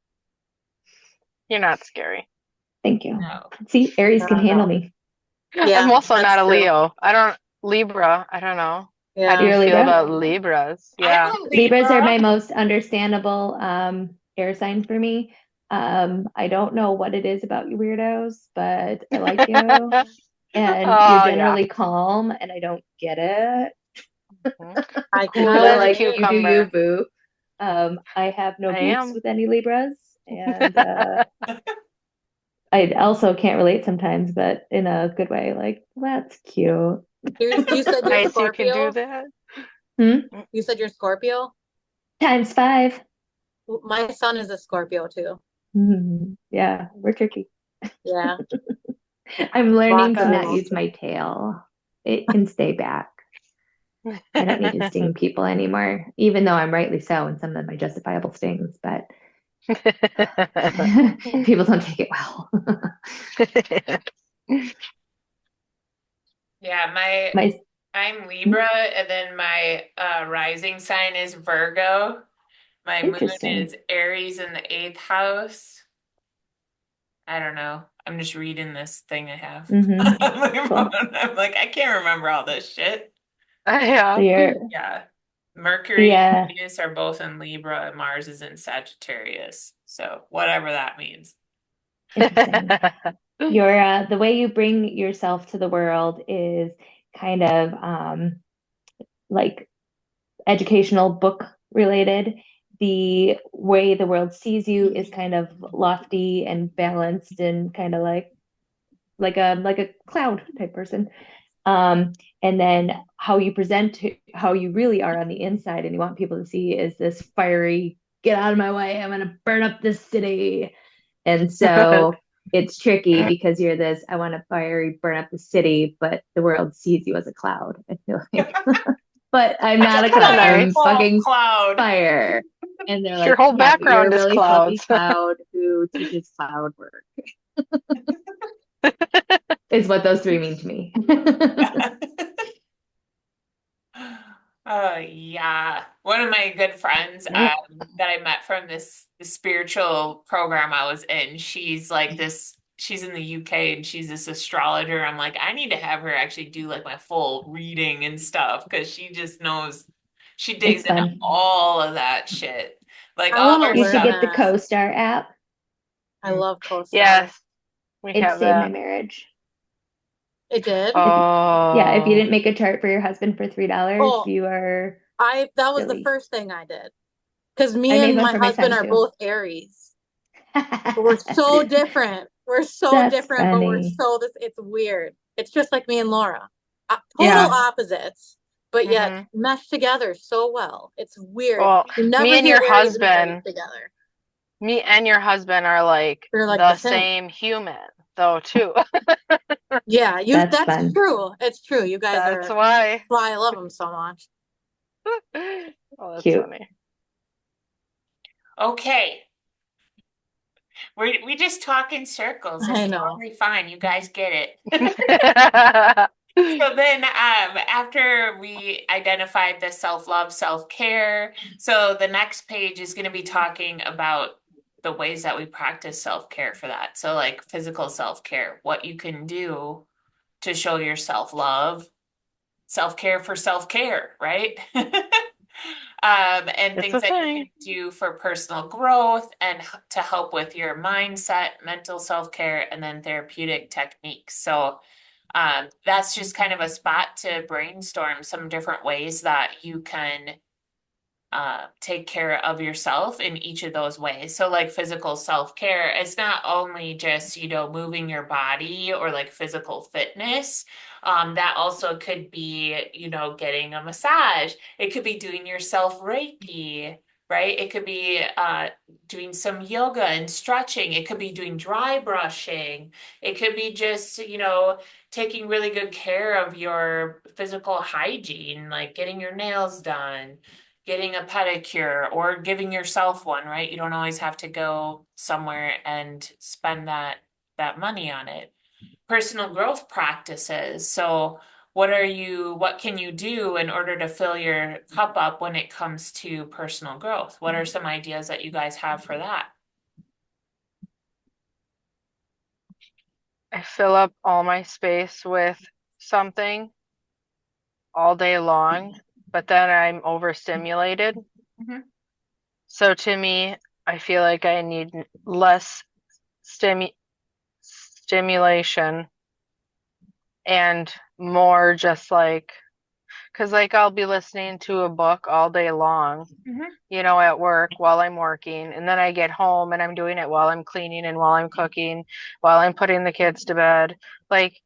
You're not scary. Thank you. No. See, Aries Not can at handle all. me. I'm Yeah, also that's not a true. Leo. Libra. I don't know. How do Yeah. you You're a feel Libra? about Libras? I'm Yeah. a Libras are Libra. my most understandable air sign for me. I don't know what it is about you weirdos, but I like you. And you're Oh, yeah. generally calm, and I don't get it. Mhm. I can Cool But as a like you do you, cucumber. boo. I have no I beefs am. with any Libras, and I also can't relate sometimes, but in a good way. Like, that's cute. You said you're Nice, you can do Scorpio? that. Hmm? You said you're Scorpio? Times five. My son is a Scorpio too. Yeah, we're tricky. Yeah. I'm learning Lots to of not use emotion. my tail. It can stay back. I don't need to sting people anymore, even though I'm rightly so in some of my justifiable stings, but people don't take it well. Yeah, My I'm Libra, and then my rising sign is Virgo. My moon interesting. is Aries in the eighth house. I don't know. I'm just reading this thing I have Hmm. on my Cool. phone. I'm like, I can't remember all this shit. So Yeah. you're Yeah. Mercury and Yeah, Venus are both in Libra, and Mars is in Sagittarius. So whatever that means. interesting. Your the way you bring yourself to the world is kind of like educational book related. The way the world sees you is kind of lofty and balanced and kind of like a cloud type person. Um, and then how you present how you really are on the inside and you want people to see is this fiery, get out of my way, I'm gonna burn up this city. And so it's tricky because you're this, I want to fiery burn up the city, but the world sees you as a cloud, I feel like. But I'm That's not a kind of cloud. I'm nice. Beautiful fucking cloud. fire. And they're Your like, whole yeah, but you're a background is really fluffy clouds. cloud who teaches cloud work, is what those three mean to me. Yeah. One of my good friends that I met from this spiritual program I was in, she's like this, she's in the UK and she's this astrologer. I'm like, I need to have her actually do like my full reading and stuff because she just knows, she digs It's into fun. all of that shit. Like I all of want to her You should learn stuff get the that. is, CoStar app. I love CoStar. Yes, we It have saved my that. marriage. It did. If yeah, if you Oh, didn't make a chart for your husband for $3, Oh, you are I that was the silly. first thing I did. Because I me made and one my for my husband son are too. both Aries. But we're so different. We're so That's different, but we're funny. so this it's weird. It's just like me and Laura. Total Yeah, opposites, but yet hmm. mesh together so well. It's weird. Well, You me never and hear your Aries and Pisces husband, together. me and your husband are like They're like the the same. same human, though, too. Yeah, you that's that's fun. true. It's true. You guys That's are why. why I love them so much. Oh, that's Cute. funny. okay. We just talk in circles. I It's know. totally fine. You guys get it. So then, after we identified the self-love, self-care, so the next page is going to be talking about the ways that we practice self-care for that. So like physical self-care, what you can do to show your self-love, self-care for self-care, right? And It's things a that you can thing. do for personal growth and to help with your mindset, mental self-care, and then therapeutic techniques. So that's just kind of a spot to brainstorm some different ways that you can take care of yourself in each of those ways. So, like physical self-care, it's not only just, moving your body or like physical fitness. That also could be, getting a massage. It could be doing yourself Reiki, right? It could be doing some yoga and stretching. It could be doing dry brushing. It could be just, taking really good care of your physical hygiene, like getting your nails done, getting a pedicure, or giving yourself one, right? You don't always have to go somewhere and spend that money on it. Personal growth practices. So what can you do in order to fill your cup up when it comes to personal growth? What are some ideas that you guys have for that? I fill up all my space with something all day long, but then I'm overstimulated. Mhm. So to me, I feel like I need less stimulation and more just like, because like I'll be listening to a book all day long, Mhm. at work while I'm working, and then I get home and I'm doing it while I'm cleaning and while I'm cooking, while I'm putting the kids to bed. Like,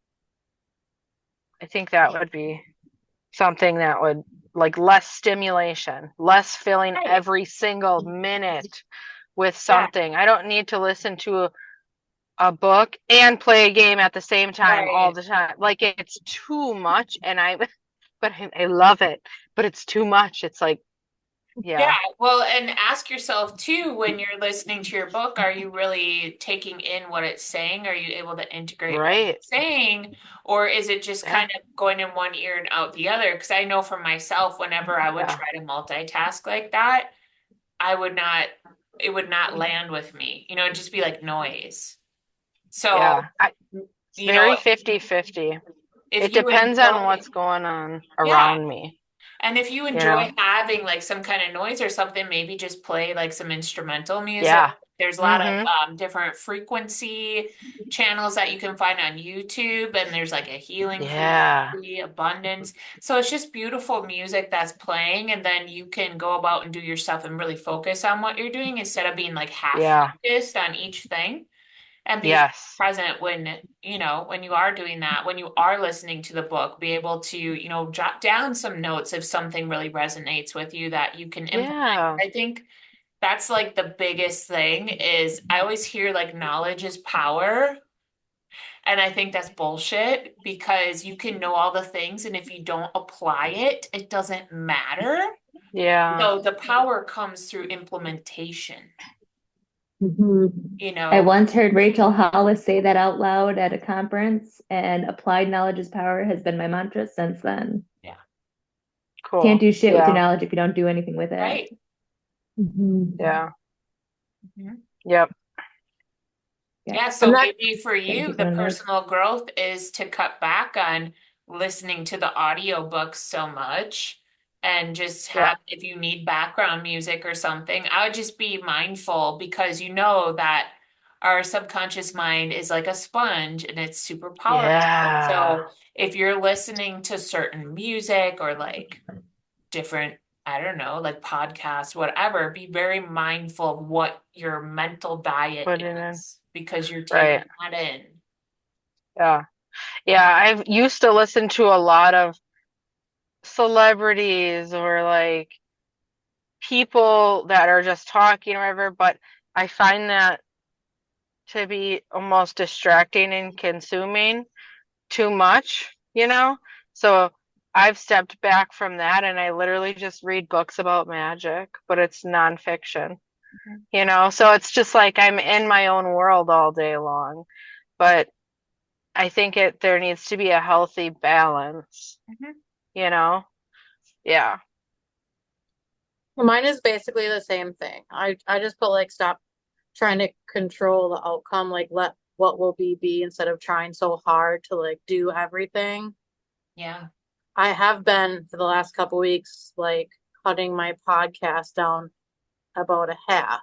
I think that would be something that would like less stimulation, less filling Right. every single minute with Yeah. something. I don't need to listen to a book and play a game at the same time all Right. the time. Like it's too much and but I love it, but it's too much. It's like, Yeah, yeah, well, and ask yourself too, when you're listening to your book, are you really taking in what it's saying? Are you able to integrate what right. it's saying? Or is it just Yeah, kind of going in one ear and out the other? Because I know for myself, whenever I would yeah, try to multitask like that, I would not, it would not land with me. It'd just be like noise. So, yeah. It's you know, very 50-50. if It you depends on enjoy, what's going on yeah, around me. And if you you know. enjoy having like some kind of noise or something, maybe just play like some instrumental music. Yeah. There's a lot of Mm-hmm. different frequency channels that you can find on YouTube, and there's like a healing Yeah. frequency, abundance. So it's just beautiful music that's playing, and then you can go about and do your stuff and really focus on what you're doing instead of being like half Yeah. focused on each thing and be Yes. present when, when you are doing that, when you are listening to the book, be able to, jot down some notes if something really resonates with you that you can implement. Yeah. I think that's like the biggest thing is I always hear like knowledge is power. And I think that's bullshit because you can know all the things, and if you don't apply it, it doesn't matter. Yeah. So the power comes through implementation, Mhm. you I know? once heard Rachel Hollis say that out loud at a conference, and applied knowledge is power has been my mantra since then. Yeah. Can't Cool. do shit with your Yeah. knowledge if you don't do anything with it. Right. Mhm. Yeah. Mhm. Yep. Yeah. Yeah, And so that maybe for Thank you, you for the the note. personal growth is to cut back on listening to the audiobooks so much and just Yeah. have, if you need background music or something, I would just be mindful because you know that our subconscious mind is like a sponge and it's super powerful. Yeah. So if you're listening to certain music or like different, I don't know, like podcasts, whatever, be very mindful of what your mental diet Put it in. is because you're taking Right. that in. Yeah. Yeah. I've used to listen to a lot of celebrities or like people that are just talking or whatever, but I find that to be almost distracting and consuming too much, you know? So I've stepped back from that and I literally just read books about magic, but it's nonfiction, Mhm. you know? So it's just like I'm in my own world all day long. But I think there needs to be a healthy balance, Mhm. you know? Yeah. mine is basically the same thing. I just put like stop trying to control the outcome, like let what will be instead of trying so hard to like do everything. Yeah. I have been for the last couple weeks like cutting my podcast down about a half.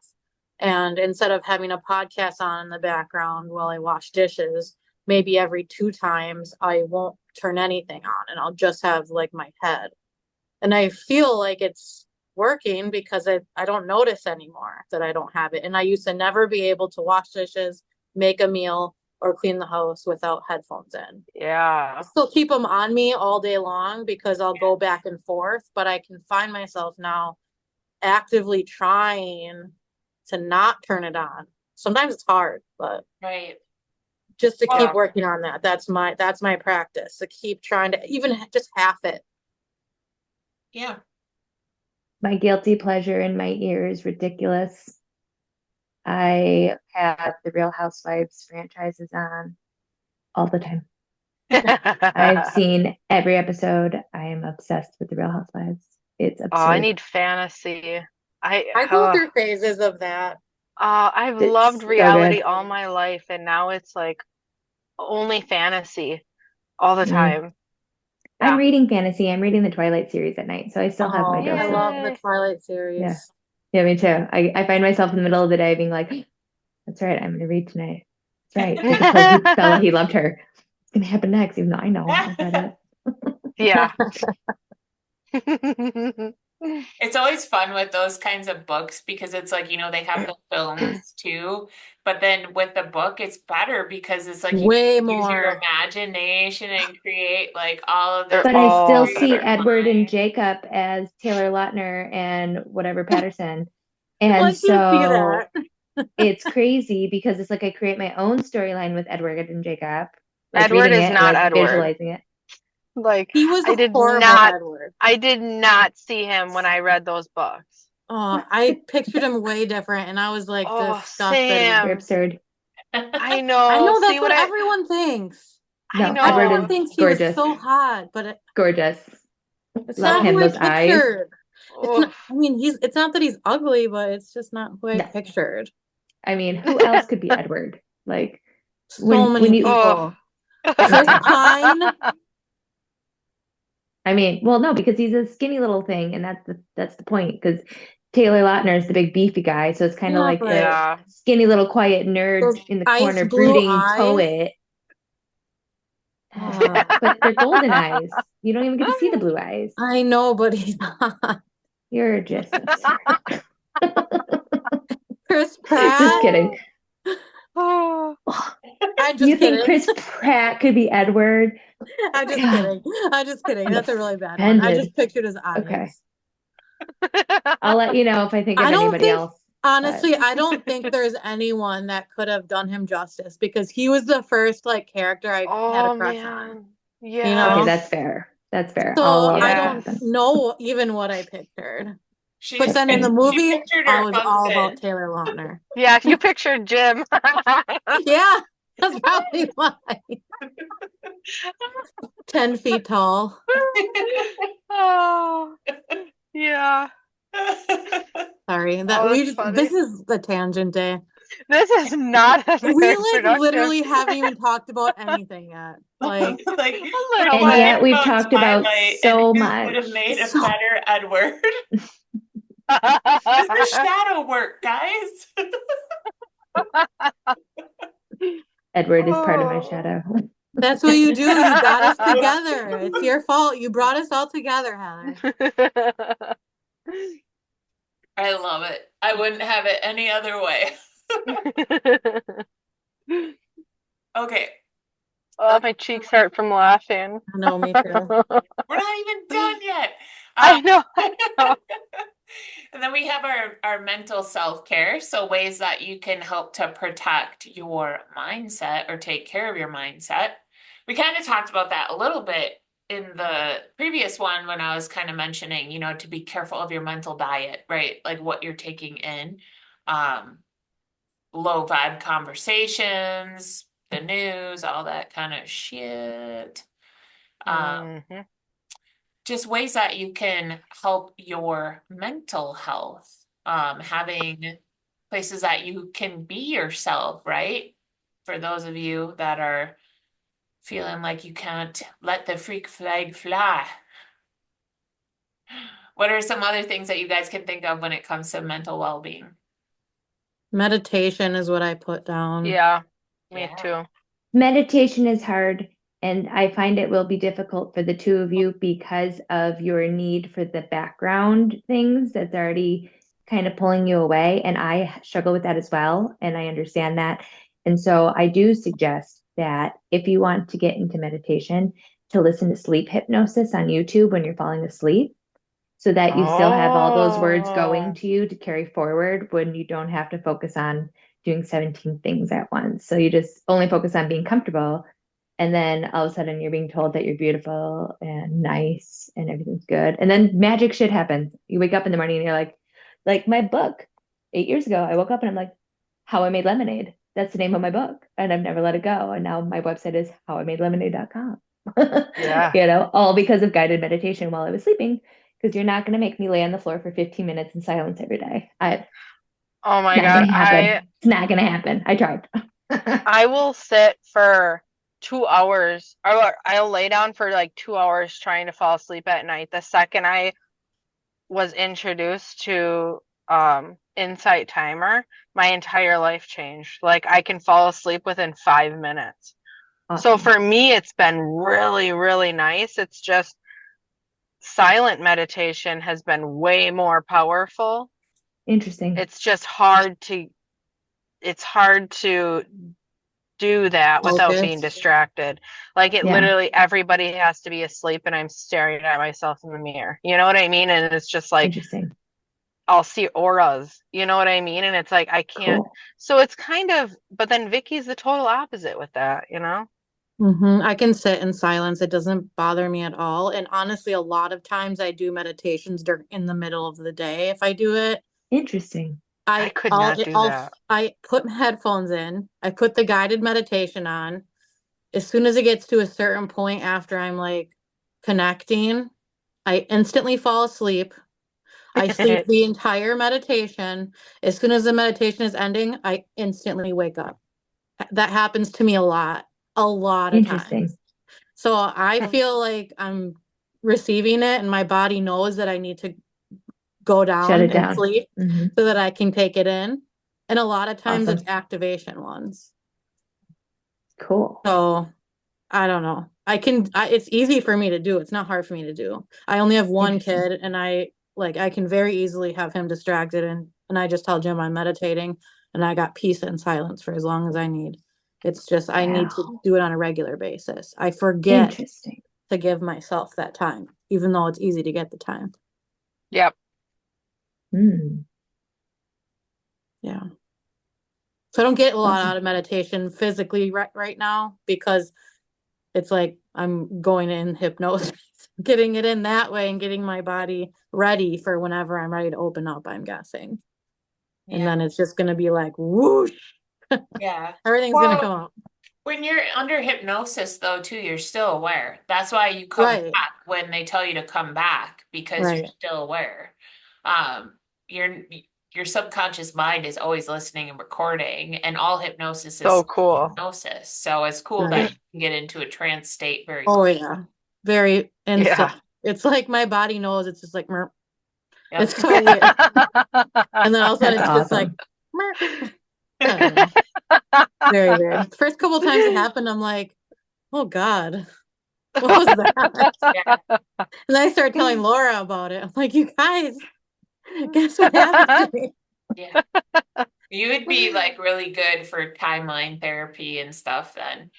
And instead of having a podcast on in the background while I wash dishes, maybe every two times I won't turn anything on and I'll just have like my head. And I feel like it's working because I don't notice anymore that I don't have it. And I used to never be able to wash dishes, make a meal, or clean the house without headphones in. I Yeah. still keep them on me all day long because I'll go back and forth, but I can find myself now actively trying to not turn it on. Sometimes it's hard, but Right. just to keep Yeah. Well, working on that. That's my practice. To keep trying to even just half it. yeah. My guilty pleasure in my ear is ridiculous. I have the Real Housewives franchises on all the time. I've Oh, seen every episode. I am obsessed with the Real Housewives. It's I absurd. need fantasy. I go through phases of that. I've loved It's so reality good. all my life, and now it's like only fantasy all the Mm. time. I'm Yeah. reading fantasy. I'm reading the Twilight series at night, so I still have my Oh, I dose of, love the Yay. Twilight yeah. series. Yeah, me too. I find myself in the middle of the day being like, that's right, I'm gonna read tonight. That's right. Jacob told Bella he loved her. It's gonna happen next, even though I know I read it. Yeah. It's always fun with those kinds of books because it's like, they have the films too, but then with the book, it's better because it's like you Way can use your more. imagination and create like all of this They're But I still all imagery in see your better. Edward and mind. Jacob as Taylor Lautner and whatever Patterson. And I can see so that. it's crazy because it's like I create my own storyline with Edward and Jacob, like Edward reading is it or not like Edward. visualizing it. Like He was I a did horrible not Edward. I did not see him when I read those books. Oh, I pictured him way different and I was like Oh, disgusted. They're Sam. absurd. I I know. know See that's what what everyone thinks. I No, Edward know. Everyone is thinks he was gorgeous. so hot, but Gorgeous. it's Love not who him, I those eyes. pictured. It's Oh, not, I mean, it's not that he's ugly, but it's just not who I No. pictured. I mean, who else could be Edward? Like So when many you oh. people. Chris Pine, I mean, well, no, because he's a skinny little thing, and that's the point. Because Taylor Lautner is the big beefy guy, so it's kind of Yeah, like the but Yeah. skinny little quiet nerd those in the ice corner blue brooding eyes. poet. Uh, But they're golden eyes. You don't even get to see the blue eyes. I know, but he's not. You're just absurd. Chris Just Pratt. kidding. Oh, I'm You just think kidding. Chris Pratt could be Edward? I'm just God, kidding. I'm just kidding. I'm That's a really bad one. I offended. just pictured his Okay. eyes. I'll let you know if I think of I don't anybody think, else. But honestly, I don't think there's anyone that could have done him justice because he was the first like character I had a oh crush on, man. you okay, know? Yes. that's fair. That's fair. I'll So allow I that to Yeah. don't happen. know even what I pictured. She But then in the she movie, pictured I her was all about husband. Taylor Lautner. Yeah, you pictured Jim. Yeah, that's probably why. 10 feet tall. Oh, yeah. Sorry, that Oh, we that's just, funny. this is the tangent day. This is not a We very like productive literally haven't even talked about anything yet. Like, Like a we're little And bit. yet talking we've about talked about Twilight and so who would have much. made a so better Edward. It's the shadow work, guys. Edward is part of my Oh. shadow. that's what you do. You got us together. It's your fault. You brought us all together, Heather. I love it. I wouldn't have it any other way. Okay. Oh, my cheeks hurt from laughing. I know, me too. We're not even done yet. I know. And then we have our mental self-care. So ways that you can help to protect your mindset or take care of your mindset. We kind of talked about that a little bit in the previous one when I was kind of mentioning, to be careful of your mental diet, right? Like what you're taking in. Um, Low vibe conversations, the news, all that kind of shit. Mhm. Just ways that you can help your mental health. Having places that you can be yourself, right? For those of you that are feeling like you can't let the freak flag fly. What are some other things that you guys can think of when it comes to mental well-being? Meditation is what I put down. Yeah, me Yeah. too. Meditation is hard, and I find it will be difficult for the two of you because of your need for the background things that's already kind of pulling you away. And I struggle with that as well, and I understand that. And so I do suggest that if you want to get into meditation, to listen to sleep hypnosis on YouTube when you're falling asleep so that you still have all those words going Oh. to you to carry forward when you don't have to focus on doing 17 things at once. So you just only focus on being comfortable. And then all of a sudden you're being told that you're beautiful and nice and everything's good. And then magic shit happens. You wake up in the morning and you're like my book 8 years ago, I woke up and I'm like, How I Made Lemonade. That's the name of my book. And I've never let it go. And now my website is howimadelemonade.com. Yeah. All because of guided meditation while I was sleeping, because you're not going to make me lay on the floor for 15 minutes in silence every day. It's Oh my not God. going to happen. It's not going to happen. I tried. I will sit for 2 hours, or I'll lay down for like 2 hours trying to fall asleep at night. The second I was introduced to Insight Timer, my entire life changed. Like I can fall asleep within 5 minutes. So Awesome. for me, it's been really, really nice. It's just silent meditation has been way more powerful. Interesting. It's just hard to do that without being Focus. distracted. Like it Yeah. literally, everybody has to be asleep and I'm staring at myself in the mirror. You know what I mean? And it's just like, Interesting. I'll see auras. You know what I mean? And it's like, I can't. Cool. So it's kind of, but then Vicky's the total opposite with that, you know? I can sit in silence. It doesn't bother me at all. And honestly, a lot of times I do meditations in the middle of the day. If I do it, Interesting. I I could I'll not do I'll that. I put headphones in. I put the guided meditation on. As soon as it gets to a certain point after I'm like connecting, I instantly fall asleep. I sleep the entire meditation. As soon as the meditation is ending, I instantly wake up. That happens to me a lot of Interesting. times. So I feel like I'm receiving it, and my body knows that I need to go Shut down it and down. sleep Hmm. so that I can take it in. And a lot of times it's Awesome. activation ones. Cool. So I don't know. It's easy for me to do. It's not hard for me to do. I only have one Interesting. kid, and I can very easily have him distracted, and I just tell Jim I'm meditating and I got peace and silence for as long as I need. It's just I need to Wow. do it on a regular basis. I forget Interesting. to give myself that time, even though it's easy to get the time. Yep. Mm, Yeah. So I don't get a lot awesome. out of meditation physically right now because it's like I'm going in hypnosis, getting it in that way and getting my body ready for whenever I'm ready to open up, I'm guessing. And Yeah. then it's just going to be like whoosh, Yeah. everything's going to come Well, out. when you're under hypnosis, though, too, you're still aware. That's why you come Right. back when they tell you to come back because you're Right. still aware. Um, your your subconscious mind is always listening and recording, and all hypnosis So is cool. hypnosis. So it's cool that Right. you can get into a trance state very Oh quick. yeah. Very instant. Yeah. It's like my body knows it's just like "Merp." Yep. It's so weird. And then all of a sudden That's it's just like awesome. "Merp." I don't know. Very weird. First couple of times it happened, I'm like, oh God, what was that? Yeah. And then I started telling Laura about it. I'm like, you guys, guess what happened to me? Yeah. You would be like really good for timeline therapy and stuff then.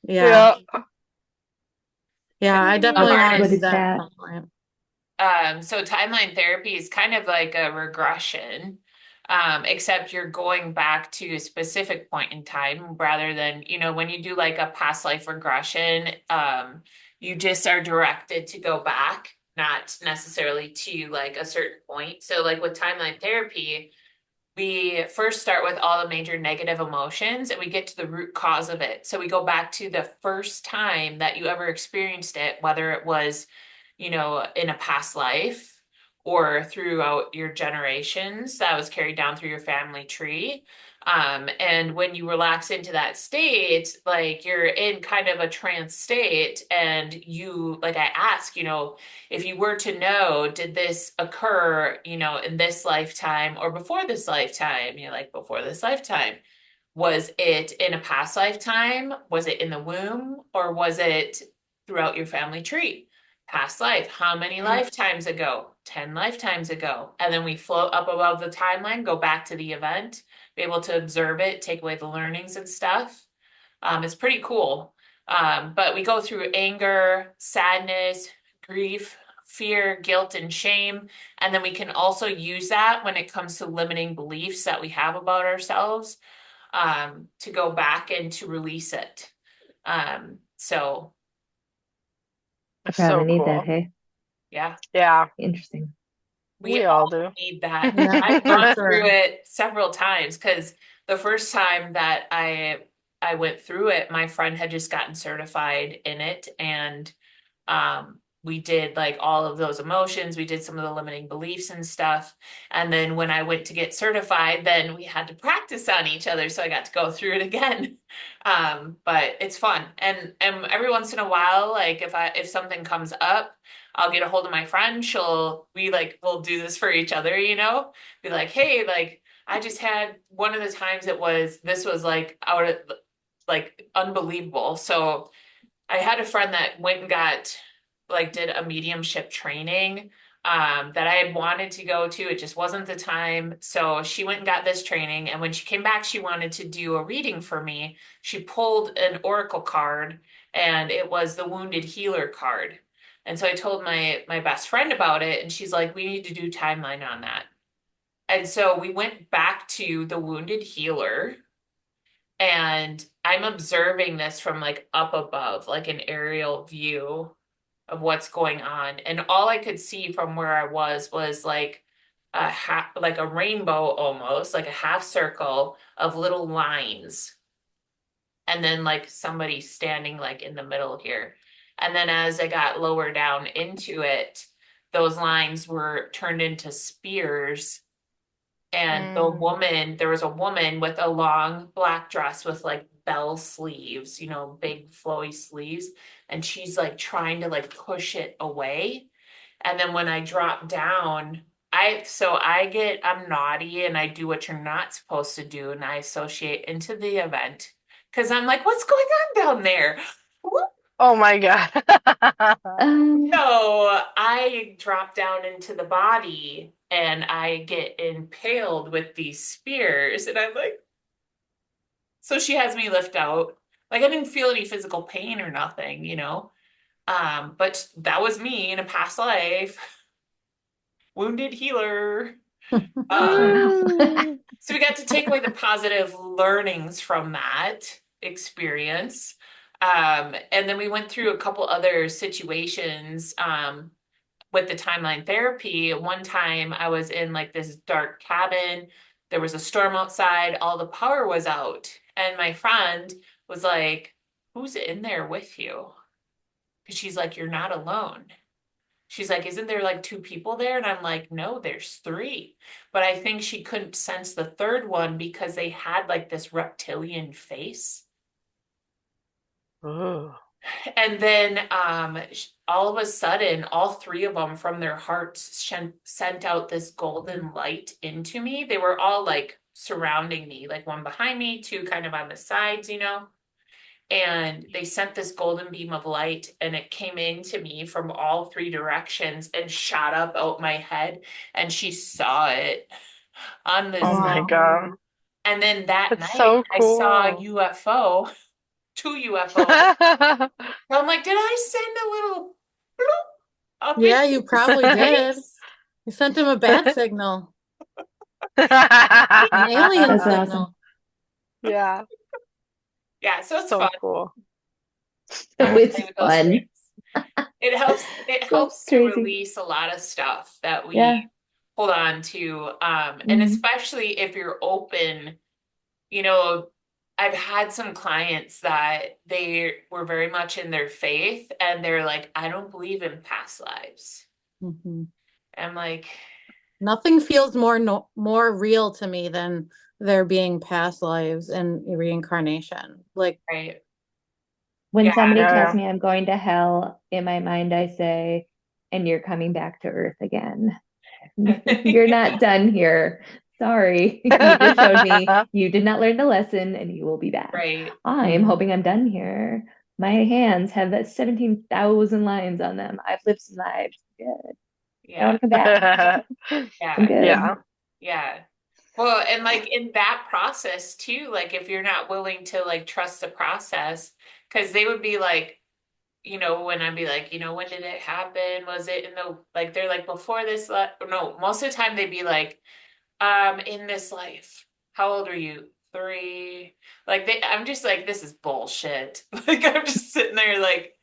Yeah. Yeah. Yeah, I The definitely want to What do hardest is that at that? some point. So timeline therapy is kind of like a regression, except you're going back to a specific point in time rather than, when you do like a past life regression, you just are directed to go back, not necessarily to like a certain point. So like with timeline therapy, we first start with all the major negative emotions and we get to the root cause of it. So we go back to the first time that you ever experienced it, whether it was, in a past life or throughout your generations that was carried down through your family tree. And when you relax into that state, like you're in kind of a trance state, and like I ask, if you were to know, did this occur, in this lifetime or before this lifetime? You're like, before this lifetime. Was it in a past lifetime? Was it in the womb? Or was it throughout your family tree? Past life, how many lifetimes ago? 10 lifetimes ago. And then we float up above the timeline, go back to the event, be able to observe it, take away the learnings and stuff. It's pretty cool. But we go through anger, sadness, grief, fear, guilt, and shame. And then we can also use that when it comes to limiting beliefs that we have about ourselves, to go back and to release it. So I probably So need that. cool. Hey, yeah, Yeah. interesting. we We all all do. need that. Yeah, I've for gone through sure. it several times because the first time that I went through it, my friend had just gotten certified in it, and we did like all of those emotions. We did some of the limiting beliefs and stuff. And then when I went to get certified, then we had to practice on each other. So I got to go through it again. But it's fun. And every once in a while, like if something comes up, I'll get a hold of my friend. We'll do this for each other, be like, hey, like I just had one of the times this was like out of like unbelievable. So I had a friend that went and did a mediumship training, that I had wanted to go to. It just wasn't the time. So she went and got this training. And when she came back, she wanted to do a reading for me. She pulled an oracle card, and it was the wounded healer card. And so I told my best friend about it, and she's like, we need to do timeline on that. And so we went back to the wounded healer, and I'm observing this from like up above, like an aerial view of what's going on. And all I could see from where I was like like a rainbow, almost like a half circle of little lines. And then like somebody standing like in the middle here. And then as I got lower down into it, those lines were turned into spears, And Mm. there was a woman with a long black dress with like bell sleeves, big flowy sleeves. And she's like trying to like push it away. And then when I drop down, I'm naughty and I do what you're not supposed to do. And I associate into the event because I'm like, what's going on down there? Oh my God. Um, So I drop down into the body and I get impaled with these spears. And I'm like, so she has me lift out. Like I didn't feel any physical pain or nothing, but that was me in a past life, wounded healer. Um, wow. Mm. so we got to take away the positive learnings from that experience. And then we went through a couple other situations. With the timeline therapy, one time I was in like this dark cabin. There was a storm outside, all the power was out. And my friend was like, who's in there with you? Because she's like, you're not alone. She's like, isn't there like two people there? And I'm like, no, there's three. But I think she couldn't sense the third one because they had like this reptilian face. Ooh. And then all of a sudden, all three of them from their hearts sent out this golden light into me. They were all like surrounding me, like one behind me, two kind of on the sides. And they sent this golden beam of light and it came into me from all three directions and shot up out my head. And she saw it on Oh this. my Wow. God. And then that That's night, so I saw a cool. UFO, two UFOs. So I'm like, did I send a little bloop up into Yeah, you probably did. space? You sent him a bat signal, an alien That's awesome. signal. Yeah, Yeah, so it's so fun cool. So to it's play with those fun. things. It That's helps to crazy. release a lot of stuff that we Yeah. hold on to. And Mhm. especially if you're open, you know, I've had some clients that they were very much in their faith and they're like, I don't believe in past lives. Mhm. I'm like, Nothing feels more no more real to me than there being past lives and reincarnation. Like, right. When Yeah, somebody tells Yeah, me I'm going to hell, in my mind, I say, and you're coming back to Earth again. You're not done here. Sorry. You just showed me yeah. you did not learn the lesson and you will be back. right. I'm mhm. hoping I'm done here. My hands have that 17,000 lines on them. I've lived some lives. Good. I don't Yeah. want to come back. I'm Yeah. good. Yeah. Yeah. Well, and like in that process too, like if you're not willing to like trust the process, because they would be like, when I'd be like, when did it happen? Was it in the like they're like before this life? No, most of the time they'd be like, in this life. How old are you? 3. I'm just like, this is bullshit. Like I'm just sitting there like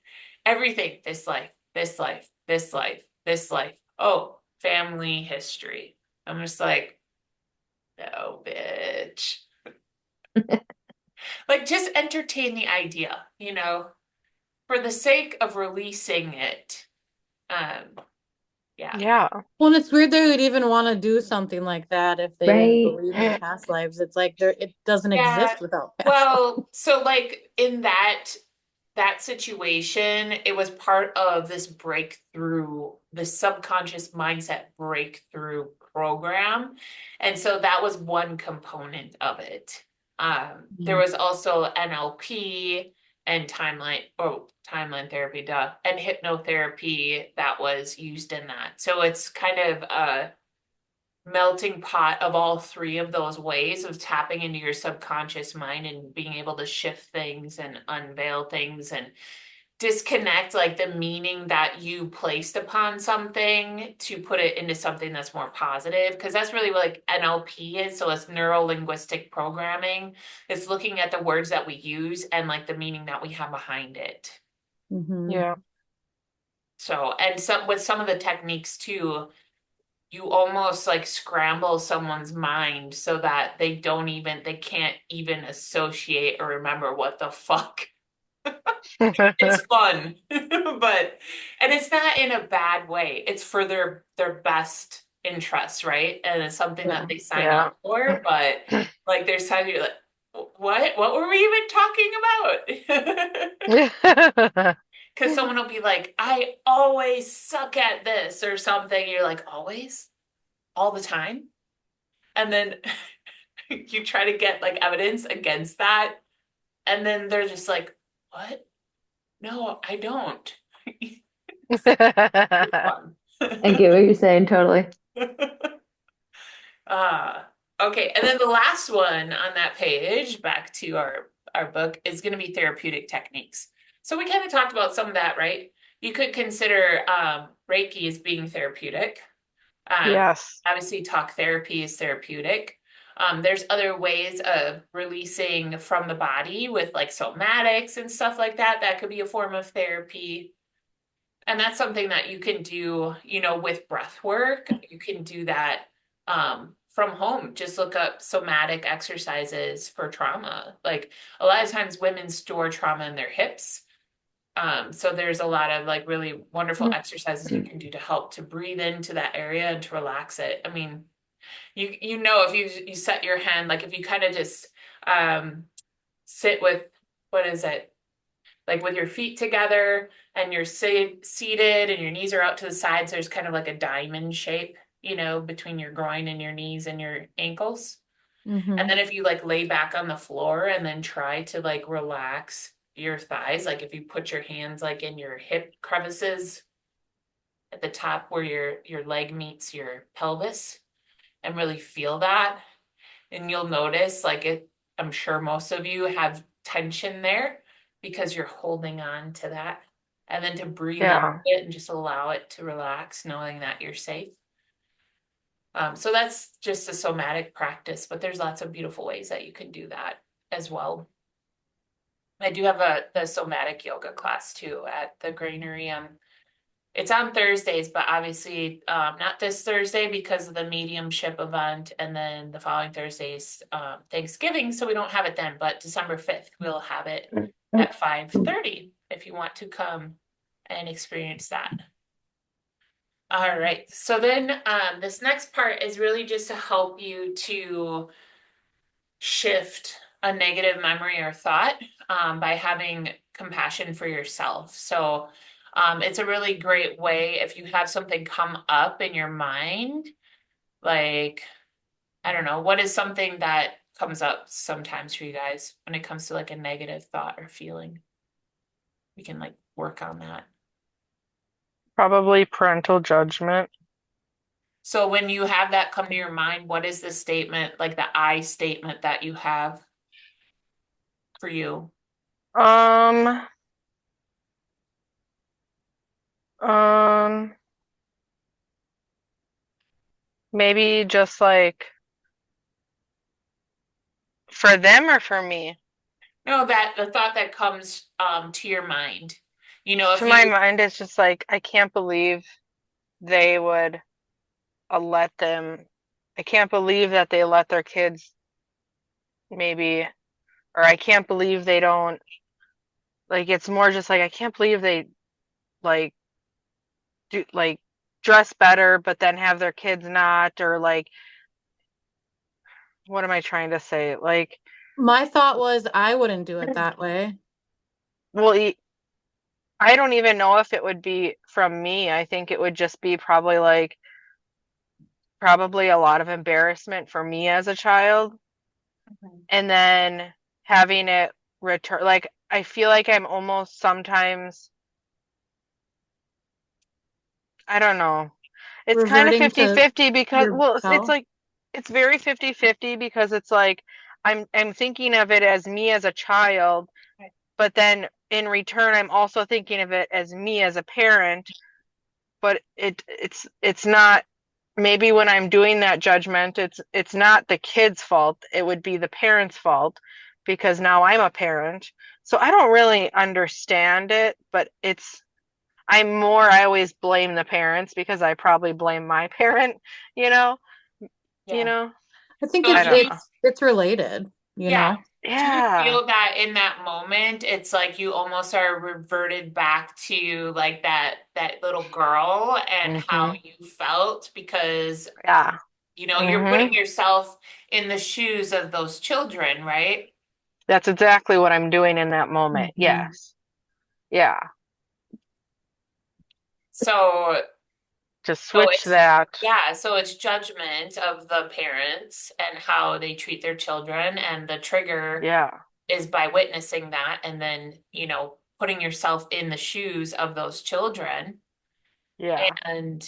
everything, this life, this life, this life, this life. Oh, family history. I'm just like, no, bitch. Like, just entertain the idea, for the sake of releasing it. Um, yeah, Yeah. Well, it's weird they would even want to do something like that if they didn't Right? believe in past lives. It's like it doesn't yeah. exist without past Well, lives. so like in that situation, it was part of this breakthrough, the subconscious mindset breakthrough program. And so that was one component of it. There Mm. was also NLP and timeline therapy, duh, and hypnotherapy that was used in that. So it's kind of a melting pot of all three of those ways of tapping into your subconscious mind and being able to shift things and unveil things and disconnect like the meaning that you placed upon something to put it into something that's more positive because that's really what like NLP is. So it's neuro linguistic programming. It's looking at the words that we use and like the meaning that we have behind it. Mhm. Yeah. So and some with some of the techniques too, you almost like scramble someone's mind so that they can't even associate or remember what the fuck. It's fun, but, and it's not in a bad way. It's for their best in trust, right? And it's something that they sign Yeah. on for, but like there's times you're like, what were we even talking about? Yeah. Because someone will be like, I always suck at this or something. You're like, always? All the time? And then you try to get like evidence against that. And then they're just like, what? No, I don't. It's fun. I get what you're saying, totally. Uh, okay, and then the last one on that page, back to our book, is going to be therapeutic techniques. So we kind of talked about some of that, right? You could consider Reiki as being therapeutic. Um, Yes. Obviously, talk therapy is therapeutic. There's other ways of releasing from the body with like somatics and stuff like that. That could be a form of therapy. And that's something that you can do, with breath work. You can do that from home. Just look up somatic exercises for trauma. Like a lot of times women store trauma in their hips. So there's a lot of like really wonderful exercises you can do to help to breathe into that area and to relax it. I mean, if you set your hand, like if you kind of just sit with, what is it? Like with your feet together and you're seated and your knees are out to the sides, there's kind of like a diamond shape, between your groin and your knees and your ankles. And Mm-hmm. then if you like lay back on the floor and then try to like relax your thighs, like if you put your hands like in your hip crevices at the top where your leg meets your pelvis and really feel that, and you'll notice like I'm sure most of you have tension there because you're holding on to that. And then to breathe into Yeah. it and just allow it to relax, knowing that you're safe. So that's just a somatic practice, but there's lots of beautiful ways that you can do that as well. I do have the somatic yoga class too at the Granary. It's on Thursdays, but obviously not this Thursday because of the mediumship event, and then the following Thursday's Thanksgiving, so we don't have it then. But December 5th, we'll have it at 5:30 if you want to come and experience that. All right. So then this next part is really just to help you to shift a negative memory or thought by having compassion for yourself. So it's a really great way if you have something come up in your mind, like, I don't know, what is something that comes up sometimes for you guys when it comes to like a negative thought or feeling? We can like work on that. Probably parental judgment. So when you have that come to your mind, what is the statement, like the I statement that you have for you? Um, um, maybe just like for them or for me. No, that the thought that comes to your mind. To If my you mind, it's just like I can't believe they would let them. I can't believe that they let their kids maybe, or I can't believe they don't like. It's more just like I can't believe they like do like dress better, but then have their kids not, or like what am I trying to say? Like, My thought was I wouldn't do it that way. well, I don't even know if it would be from me. I think it would just be probably a lot of embarrassment for me as a child, and then having it return. Like, I feel like I'm almost sometimes, I don't know. It's kind of Reverting to 50-50 because, well, it's yourself. like it's very 50-50 because it's like I'm thinking of it as me as a child, but then in return I'm also thinking of it as me as a parent, but it's not, maybe when I'm doing that judgment, it's not the kid's fault. It would be the parent's fault because now I'm a parent. So I don't really understand it, but I always blame the parents because I probably blame my parent, you know, you Yeah. know. I think So I it's don't know. it's it's related, you yeah. know. Do you Yeah. feel that in that moment, it's like you almost are reverted back to like that little girl and how Mm-hmm. you felt because Yeah. you're putting Mm-hmm. yourself in the shoes of those children, right? That's exactly what I'm doing in that moment. Mhm. Yes. Yeah. So Just so switch it's that. yeah, so it's judgment of the parents and how they treat their children, and the trigger Yeah. is by witnessing that and then, putting yourself in the shoes of those children. Yeah. And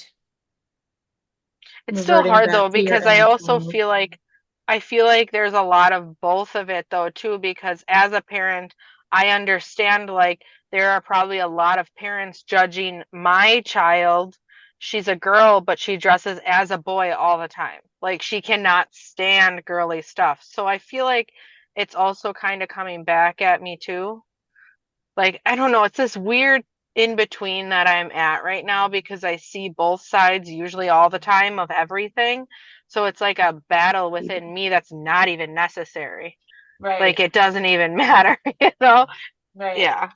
It's still Reverting hard though back to your because I inner also child. feel like there's a lot of both of it though too because as a parent I understand like there are probably a lot of parents judging my child. She's a girl but she dresses as a boy all the time. Like she cannot stand girly stuff. So I feel like it's also kind of coming back at me too. Like, I don't know, it's this weird in between that I'm at right now because I see both sides usually all the time of everything. So it's like a battle within me that's not even necessary. Like, right, it doesn't even matter, you know? right. Yeah.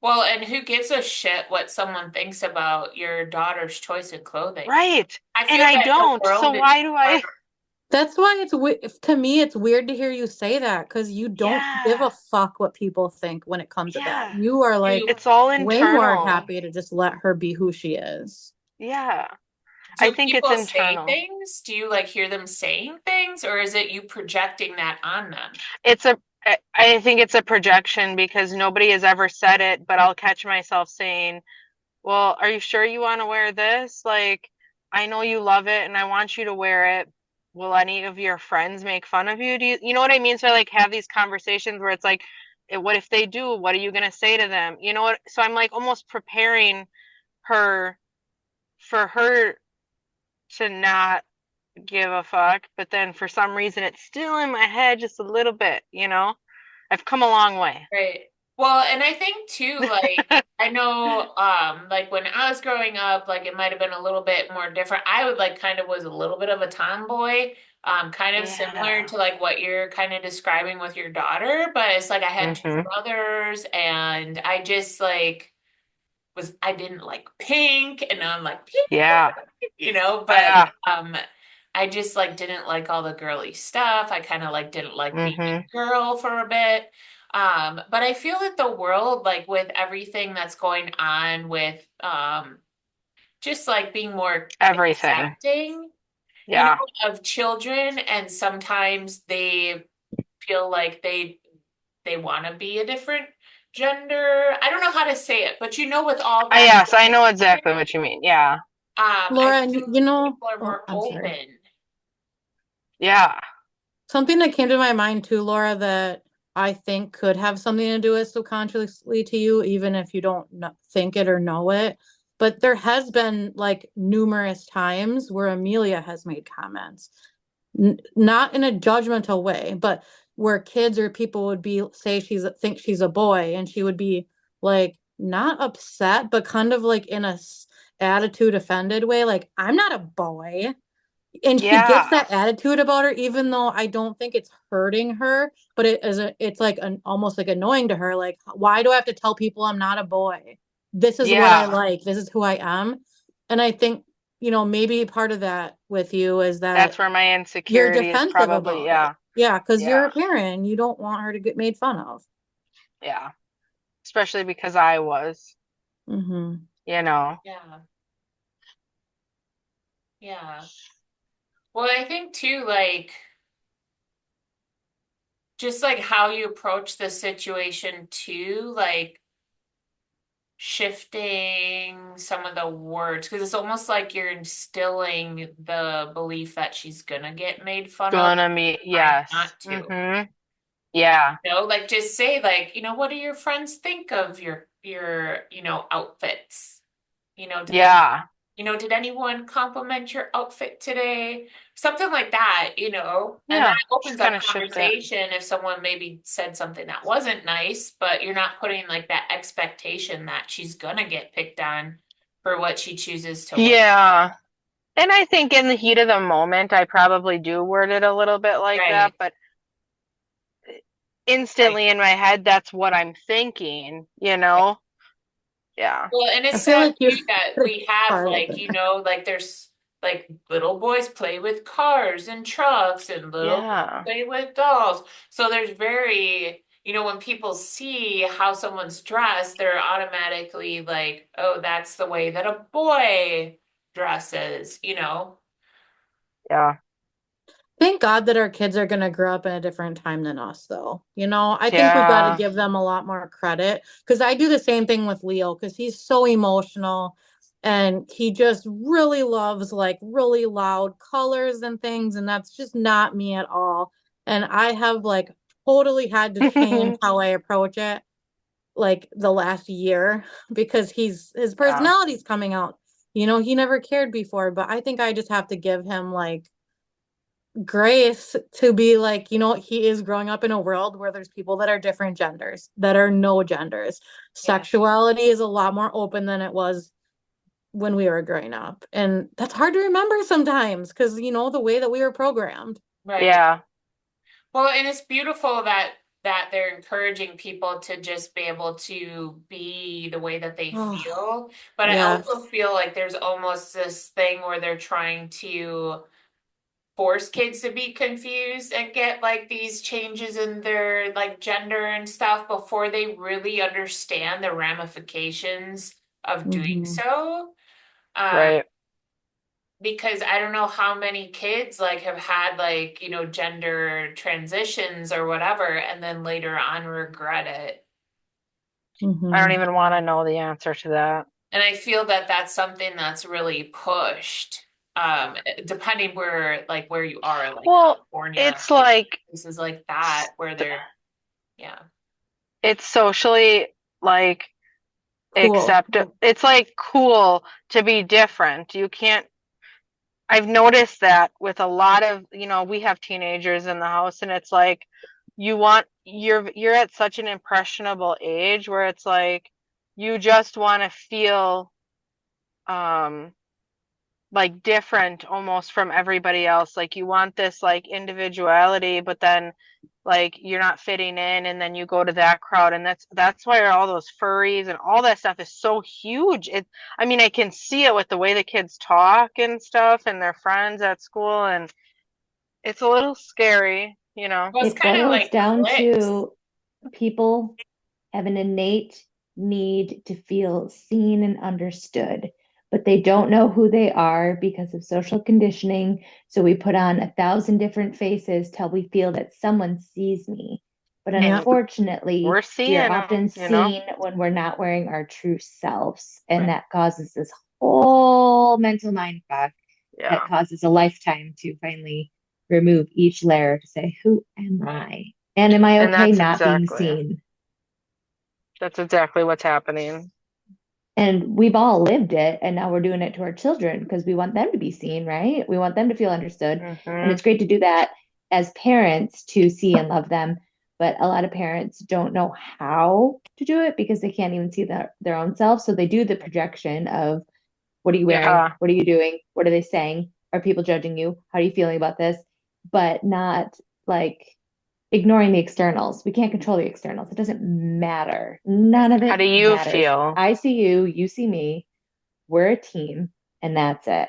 Well, and who gives a shit what someone thinks about your daughter's choice in clothing? Right. I And feel I that the don't. So world is why do more, I? That's why to me it's weird to hear you say that because you don't give Yeah. a fuck what people think when it comes to that. Yeah. You are like do It's all way more internal. happy to just let her be who she is. Yeah. I do think it's people say internal. things? Do you like hear them saying things, or is it you projecting that on them? It's a I think it's a projection because nobody has ever said it, but I'll catch myself saying, well, are you sure you want to wear this? Like, I know you love it and I want you to wear it. Will any of your friends make fun of you? You know what I mean? So I like have these conversations where it's like, what if they do? What are you going to say to them? You know what? So I'm like almost preparing her for her to not give a fuck, but then for some reason it's still in my head just a little bit, you know? I've come a long way. Right. Well, and I think too, like, I know, like when I was growing up, like it might have been a little bit more different. I would like kind of was a little bit of a tomboy, kind of similar Yeah. to like what you're kind of describing with your daughter, but it's like I had two Hmm. brothers and I just like I didn't like pink and I'm like pink, Yeah. but Yeah. um I just like didn't like all the girly stuff. I kind of like didn't like being Hmm. a girl for a bit. But I feel that the world, like with everything that's going on with just like being more Everything. accepting, Yeah. of children, and sometimes they feel like they want to be a different gender. I don't know how to say it, but with all that, Yes, I know exactly what you mean. Yeah. I Laura, and feel people are oh, more I'm sorry. open. Yeah. Something that came to my mind too, Laura, that I think could have something to do with subconsciously to you, even if you don't think it or know it. But there has been like numerous times where Amelia has made comments, not in a judgmental way, but where kids or people would be say think she's a boy, and she would be like not upset, but kind of like in a attitude offended way, like I'm not a boy, and she gets Yeah. that attitude about her, even though I don't think it's hurting her, but it's like almost like annoying to her. Like, why do I have to tell people I'm not a boy? This is what I Yeah. like. This is who I am. And I think, maybe part of that with you is That's that where my you're insecurity is defensive probably. about it. Yeah. Yeah, because you're Yeah. a parent and you don't want her to get made fun of. Yeah. Especially because I was, Mm-hmm. you know. Yeah, yeah. Well, I think too, like just like how you approach the situation too, like shifting some of the words, because it's almost like you're instilling the belief that she's gonna get made fun of, Gonna me. trying Yes. not to. Yeah. Like just say like, what do your friends think of your, outfits? Do they, Yeah. did anyone compliment your outfit today? Something like that, and that Yeah. Just opens kind up of shift it. conversation if someone maybe said something that wasn't nice, but you're not putting like that expectation that she's gonna get picked on for what she chooses to wear. Yeah. And I think in the heat of the moment, I probably do word it a little bit like that, Right. but instantly in my head, that's what I'm thinking, you know? Yeah. Well, and I it's feel sad like you too that we have farther like, than you know, like there's like little boys play with cars and trucks and little girls Yeah. play with dolls. So there's very, you know, when people see how someone's dressed, they're automatically like, oh, that's the way that a boy dresses, you know? Yeah. Thank God that our kids are going to grow up in a different time than us, though. You know, I think we've got to Yeah. give them a lot more credit because I do the same thing with Leo because he's so emotional and he just really loves like really loud colors and things. And that's just not me at all. And I have like totally had to change how I approach it like the last year because his Yeah. personality's coming out. You know, he never cared before, but I think I just have to give him like grace to be like, you know, he is growing up in a world where there's people that are different genders, that are no genders. Yeah. Sexuality is a lot more open than it was when we were growing up. And that's hard to remember sometimes because, you know, the way that we were programmed. Right. Yeah. Well, and it's beautiful that they're encouraging people to just be able to be the way that they Oh, feel. But I yeah. also feel like there's almost this thing where they're trying to force kids to be confused and get like these changes in their like gender and stuff before they really understand the ramifications of doing Hmm. so. Um, Right. because I don't know how many kids like have had like, you know, gender transitions or whatever, and then later on regret it. I don't Hmm. even want to know the answer to that. And I feel that that's something that's really pushed, depending where you are, like Well, California, it's like places like that, where they're, yeah. it's socially like Cool. it's like cool to be different. You can't I've noticed that with a lot of, we have teenagers in the house and it's like you're at such an impressionable age where it's like you just want to feel um like different almost from everybody else. Like you want this like individuality, but then like you're not fitting in and then you go to that crowd and that's why all those furries and all that stuff is so huge. I mean, I can see it with the way the kids talk and stuff and their friends at school, and it's a little scary, you know. Well, it's It kind of boils like down clicks. to people have an innate need to feel seen and understood, but they don't know who they are because of social conditioning. So we put on 1,000 different faces till we feel that someone sees me. But Yeah. And we're unfortunately, we are seeing them, often you know. seen when we're not wearing our true selves. And Right. that causes this whole mental mind fuck that Yeah. causes a lifetime to finally remove each layer to say, who am I? And am I And okay not being seen? that's exactly what's happening. And we've all lived it, and now we're doing it to our children because we want them to be seen, right? We want them to feel understood. And Hmm. it's great to do that as parents to see and love them. But a lot of parents don't know how to do it because they can't even see their own self. So they do the projection of what are you wearing? Yeah. What are you doing? What are they saying? Are people judging you? How are you feeling about this? But not like ignoring the externals. We can't control the externals. It doesn't matter. None of How it do you matters. feel? I see you, you see me. We're a team, and that's it.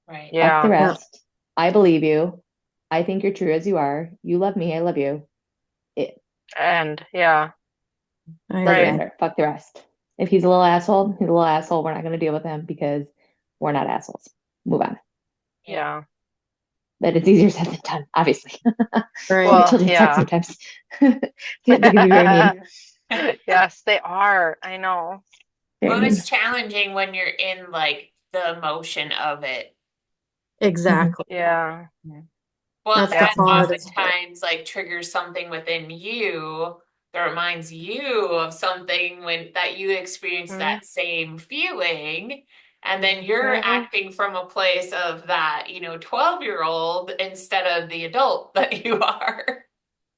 Right. Fuck the Yeah. Yeah. rest. I believe you. I think you're true as you are. You love me. I love you. It And yeah. I doesn't Right. agree. matter. Fuck the rest. If he's a little asshole, he's a little asshole. We're not going to deal with him because we're not assholes. Move on. Yeah. Yeah. But it's easier said than done, obviously. My Right. Well, children suck yeah. sometimes. They can be very mean. Yes, they are. I know. Very Well, it's mean. challenging when you're in like the emotion of it. Mhm. Exactly. Yeah. Well, That's the that Yes. hardest part. oftentimes like triggers something within you that reminds you of something when that you experienced Hmm. that same feeling. And then you're Hmm. acting from a place of that, you know, 12-year-old instead of the adult that you are.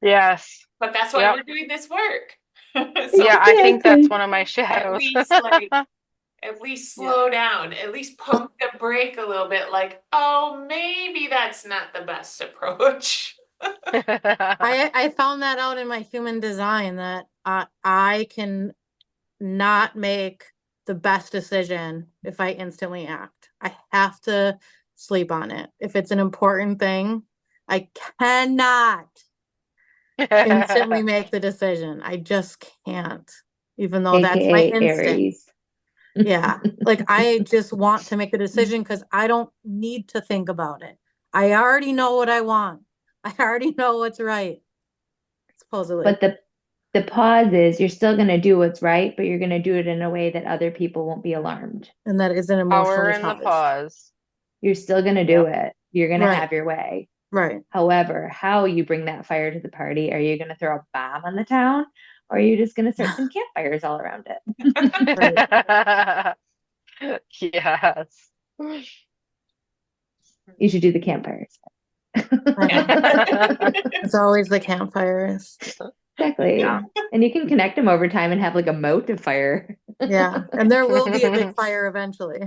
Yes. But that's why Yep. we're doing this work. So Yeah, I think that's Exactly. one of my at shadows. least like at least Yeah. slow down, at least pump the brake a little bit, like, oh, maybe that's not the best approach. I found that out in my human design that I can not make the best decision if I instantly act. I have to sleep on it. If it's an important thing, I cannot instantly make the decision. I just can't, even though that's my AKA instinct. Aries. Yeah. Like I just want to make the decision because I don't need to think about it. I already know what I want. I already know what's right, supposedly. But the pause is you're still going to do what's right, but you're going to do it in a way that other people won't be alarmed. And that isn't Power emotionally in the caused. pause. You're still going to do Yep. it. You're going to Right. have your way. Right. However, how you bring that fire to the party, are you going to throw a bomb on the town or are you just going to start some campfires all around it? Right. Yes. You should do the campfires. I know. It's always the campfires. Exactly. Yeah. And you can connect them over time and have like a moat of fire. Yeah. And there will be a big fire eventually.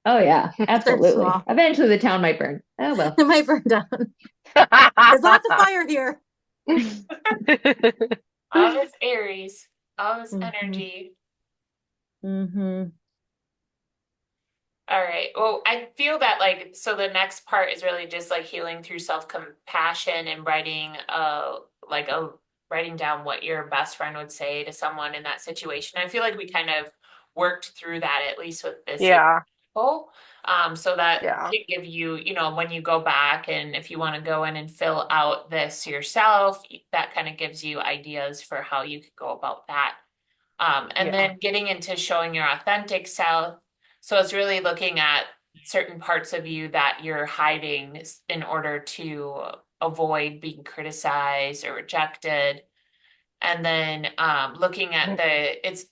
Oh yeah, Start absolutely. small. Eventually the town might burn. Oh well. It might burn down. There's lots of fire here. All this Aries, all this Mhm. energy. Mm-hmm. All right. Well, I feel that like so the next part is really just like healing through self-compassion and writing down what your best friend would say to someone in that situation. I feel like we kind of worked through that at least with this Yeah. example. So that Yeah. can give you, when you go back and if you want to go in and fill out this yourself, that kind of gives you ideas for how you could go about that. And Yeah. then getting into showing your authentic self. So it's really looking at certain parts of you that you're hiding in order to avoid being criticized or rejected. And then looking at it's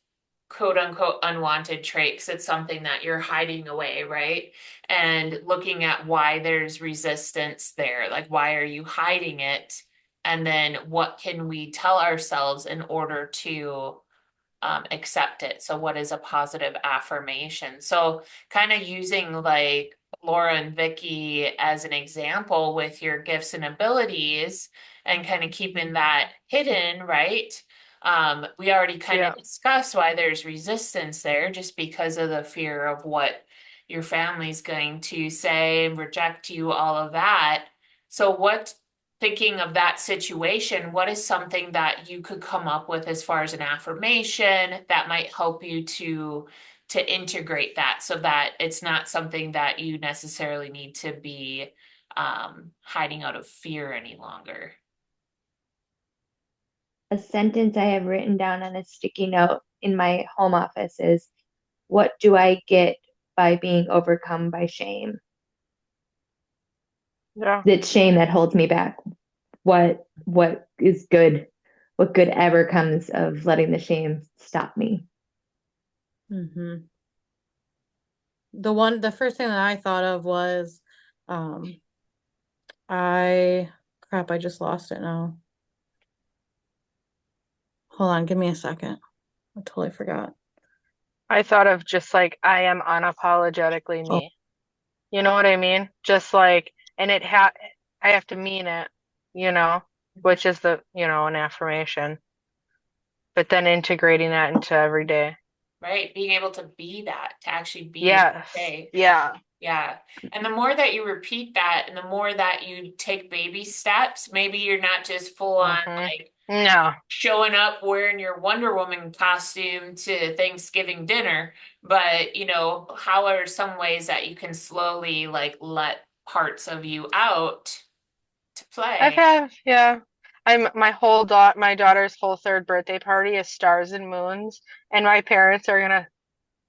quote unquote unwanted traits. It's something that you're hiding away, right? And looking at why there's resistance there. Like, why are you hiding it? And then what can we tell ourselves in order to accept it. So, what is a positive affirmation? So, kind of using like Laura and Vicky as an example with your gifts and abilities and kind of keeping that hidden, right? We already kind Yeah. of discussed why there's resistance there just because of the fear of what your family's going to say, reject you, all of that. So, what thinking of that situation, what is something that you could come up with as far as an affirmation that might help you to integrate that so that it's not something that you necessarily need to be hiding out of fear any longer? A sentence I have written down on a sticky note in my home office is, what do I get by being overcome by shame? Yeah. It's shame that holds me back. What is good? What good ever comes of letting the shame stop me? Mm-hmm. The first thing that I thought of was, um, I just lost it now. Hold on, give me a second. I totally forgot. I thought of just like I am unapologetically Oh, me. You know what I mean? Just like, and I have to mean it, which is an affirmation, but then integrating that into every day. Right? Being able to be that, to actually be what you Yes. say. Yeah. Yeah. And the more that you repeat that and the more that you take baby steps, maybe you're not just full on Mm-hmm. like No. showing up wearing your Wonder Woman costume to Thanksgiving dinner, but how are some ways that you can slowly like let parts of you out to I've play? had, yeah. My daughter's whole third birthday party is stars and moons, and my parents are gonna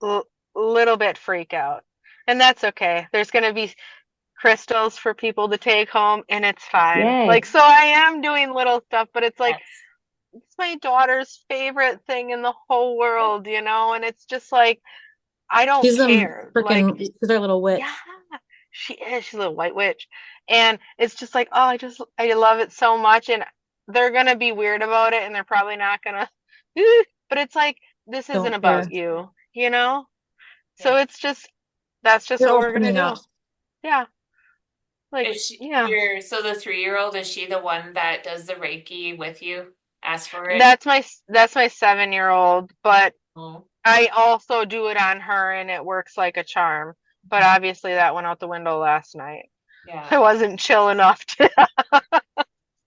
l little bit freak out. And that's okay. There's gonna be crystals for people to take home, and it's fine. Like, Yay. so I am doing little stuff, but it's like Yes. it's my daughter's favorite thing in the whole world, and it's just like I don't she's a care. Like, freaking, she's our little yeah, witch. she is. She's a little white witch. And it's just like, oh, I love it so much. And they're gonna be weird about it, and they're probably not gonna, but it's like, this isn't Don't care. about you, you know? So Yeah. that's just You're what we're gonna opening do. up. Yeah. Like, Is she yeah. so the 3-year-old, is she the one that does the Reiki with you? Ask for it. That's my 7-year-old, but Oh, I also do it on her and it works like a charm. But obviously that went out the window last night. yeah. I wasn't chill enough to.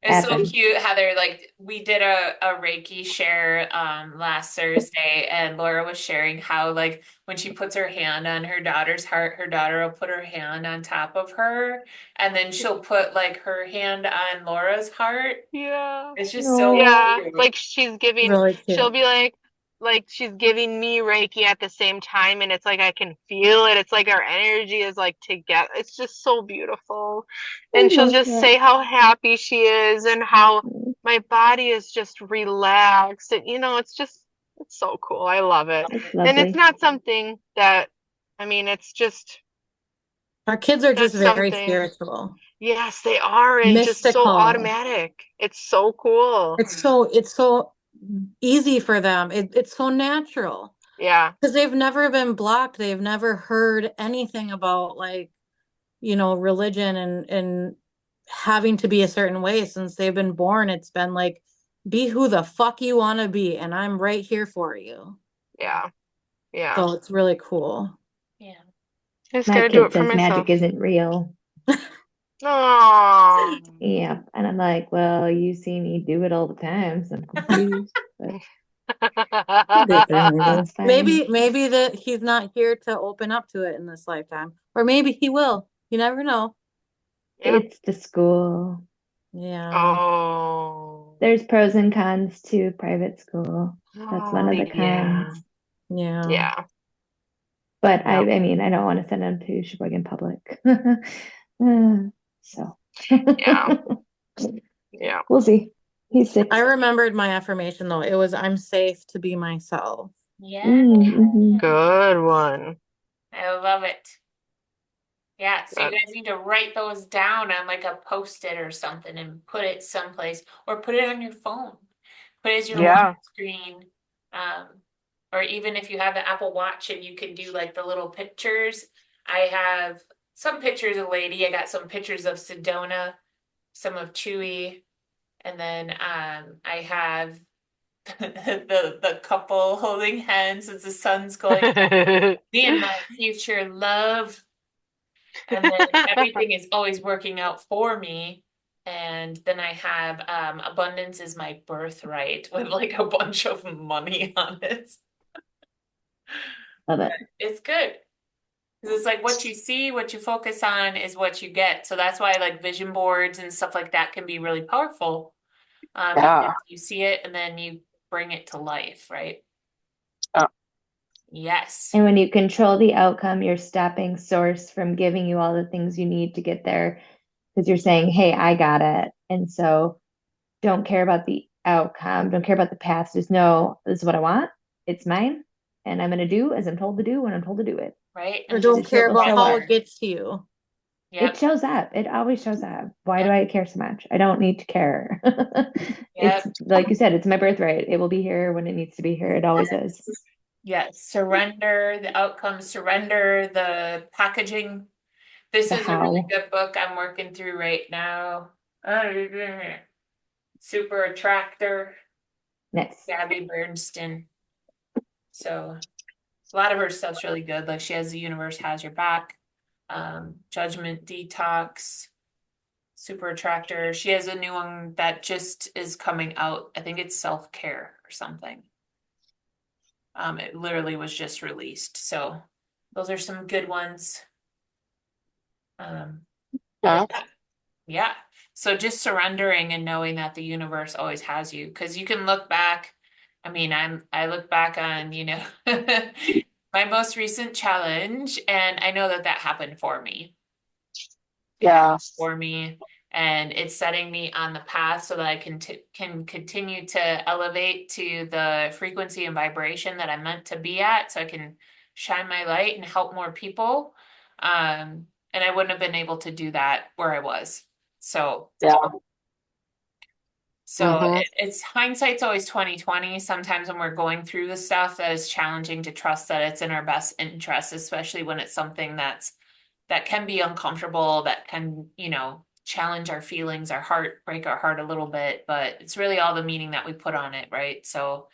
It's so Happen. cute, Heather. Like we did a Reiki share last Thursday, and Laura was sharing how like when she puts her hand on her daughter's heart, her daughter will put her hand on top of her, and then she'll put like her hand on Laura's heart. Yeah. It's just so No. Yeah, cute. like Really she'll cute. be like she's giving me Reiki at the same time, and it's like I can feel it. It's like our energy is like together. It's just so beautiful. I And she'll love just that. say how happy she is and how my body is just relaxed. And it's so cool. I love it. It's And it's lovely. not something that, I mean, it's just Our kids are just that's very something. spiritual, Yes, they are, and just so mystical. automatic. It's so cool. It's so easy for them. It's so natural Yeah. because they've never been blocked. They've never heard anything about like, religion and having to be a certain way since they've been born. It's been like, be who the fuck you want to be, and I'm right here for you. Yeah. Yeah. Yeah. So it's really cool. Yeah. I just My gotta do kid it for says magic myself. isn't real. Oh. Yeah. And I'm like, well, you see me do it all the time, so I'm confused. But They- it's fine. maybe that he's not here to open up to it in this lifetime, or maybe he will. You never know. Yeah. It's the school. Yeah. Oh. There's pros and cons to private school. That's one Oh, of the yeah. cons. Yeah. Yeah. But I, Yeah. I mean, I don't want to send him to Sheboygan Public. So Yeah. Yeah. we'll see. He's I 6. remembered my affirmation though. It was, I'm safe to be myself. Yeah. Mm-hmm. Good one. I love it. Yeah, so you Good. guys need to write those down on like a post-it or something and put it someplace or put it on your phone. Put it as your lock Yeah. screen. Um, or even if you have an Apple Watch and you can do like the little pictures. I have some pictures of Lady. I got some pictures of Sedona, some of Chewy, and then I have the couple holding hands as the sun's going down. Me and my future love. And then everything is always working out for me. And then I have abundance is my birthright with like a bunch of money on it. Love it. It's good. Because it's like what you see, what you focus on is what you get. So that's why like vision boards and stuff like that can be really powerful. Yeah. Because you see it and then you bring it to life, right? Oh. Yes. And when you control the outcome, you're stopping source from giving you all the things you need to get there because you're saying, hey, I got it. And so don't care about the outcome, don't care about the past. Just know this is what I want. It's mine. And I'm going to do as I'm told to do when I'm told to do it. Right. Or And don't just It care will about show how up. it gets to you. It yep. shows up. It always shows up. Why do Yep. I care so much? I don't need to care. It's Yep. like you said, it's my birthright. It will be here when it needs to be here. It always is. Yes. Surrender, the outcome, surrender, the packaging. This The is a really how. good book I'm working through right now. Super Attractor, Nice. Gabby Bernstein. So a lot of her stuff's really good. Like she has The Universe Has Your Back, Judgment Detox, Super Attractor. She has a new one that just is coming out. I think it's Self-Care or something. It literally was just released. So those are some good ones. Um, Yeah. yeah. So just surrendering and knowing that the universe always has you. Because you can look back. I mean, I look back on, my most recent challenge, and I know that that happened for me. It happened Yeah. for me, and it's setting me on the path so that I can continue to elevate to the frequency and vibration that I'm meant to be at, so I can shine my light and help more people. And I wouldn't have been able to do that where I was. So Yeah. so Mm-hmm. it's hindsight's always 2020. Sometimes when we're going through the stuff, that is challenging to trust that it's in our best interest, especially when it's something that's that can be uncomfortable, that can, challenge our feelings, our heart, break our heart a little bit, but it's really all the meaning that we put on it, right? So,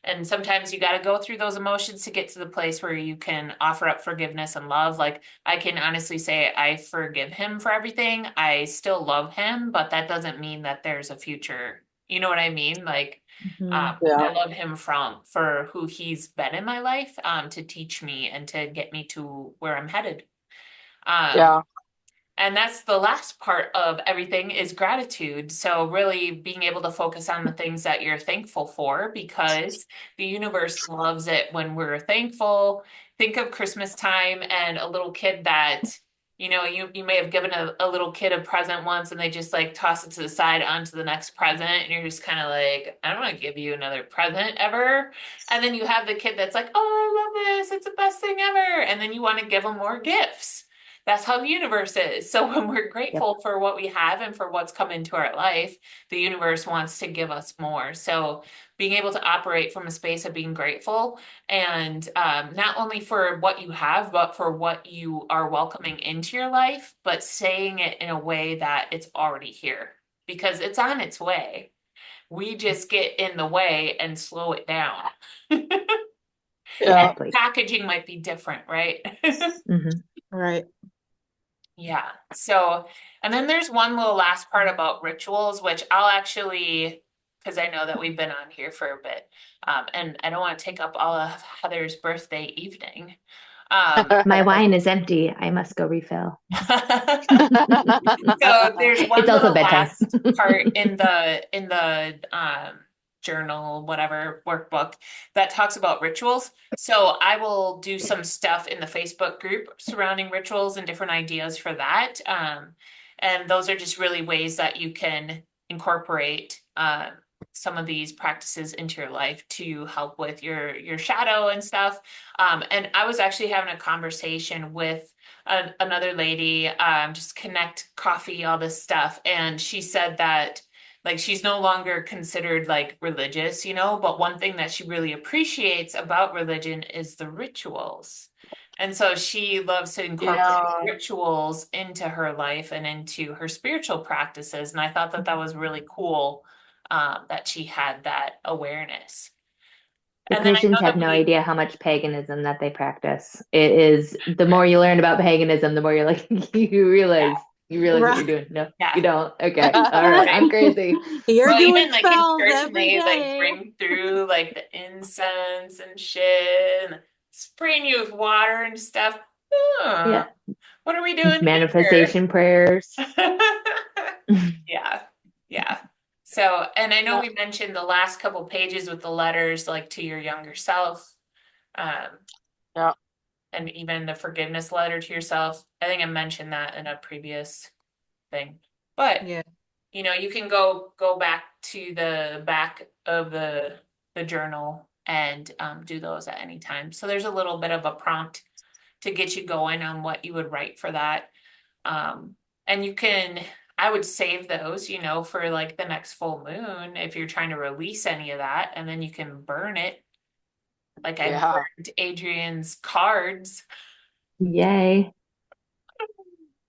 and sometimes you got to go through those emotions to get to the place where you can offer up forgiveness and love. Like I can honestly say I forgive him for everything. I still love him, but that doesn't mean that there's a future. You know what I mean? Like Mhm. Yeah. I love him for who he's been in my life, to teach me and to get me to where I'm headed. Um, Yeah. and that's the last part of everything is gratitude. So really being able to focus on the things that you're thankful for because the universe loves it when we're thankful. Think of Christmas time and a little kid that, you may have given a little kid a present once and they just like toss it to the side onto the next present. And you're just kind of like, I don't want to give you another present ever. And then you have the kid that's like, oh, I love this. It's the best thing ever. And then you want to give them more gifts. That's how the universe is. So when we're Yep. grateful for what we have and for what's come into our life, the universe wants to give us more. So being able to operate from a space of being grateful and not only for what you have, but for what you are welcoming into your life, but saying it in a way that it's already here because it's on its way. We just get in the way and slow it down. Yeah. Exactly. Packaging might be different, right? Hmm. Right. Yeah. So, and then there's one little last part about rituals, which I'll actually, because I know that we've been on here for a bit, and I don't want to take up all of Heather's birthday evening. My wine is empty. I must go refill. So there's It's one also little bedtime. last part in the journal, whatever workbook that talks about rituals. So I will do some stuff in the Facebook group surrounding rituals and different ideas for that. And those are just really ways that you can incorporate some of these practices into your life to help with your shadow and stuff. And I was actually having a conversation with another lady, just connect coffee, all this stuff. And she said that like she's no longer considered like religious, but one thing that she really appreciates about religion is the rituals. And so she loves to incorporate Yeah. rituals into her life and into her spiritual practices. And I thought that that was really cool, that she had that awareness. The And then I Christians know have that no we, idea how much paganism that they practice. It is the more you learn about paganism, the more you're like you realize what you're Right. doing. No, you yeah. don't. Okay. All right. I'm crazy. You're Well, doing even like in spells church, and every they like day. bring through like the incense and shit, and spraying you with water and stuff. Huh, Yeah. what are we doing here? Manifestation prayers. Yeah, yeah. So, and I know Yeah. we mentioned the last couple pages with the letters like to your younger self, um, Yeah. and even the forgiveness letter to yourself. I think I mentioned that in a previous thing. But Yeah. you can go back to the back of the journal and do those at any time. So there's a little bit of a prompt to get you going on what you would write for that. Um, and I would save those, for like the next full moon if you're trying to release any of that, and then you can burn it. Like I Yeah. burned Adrian's cards, Yay.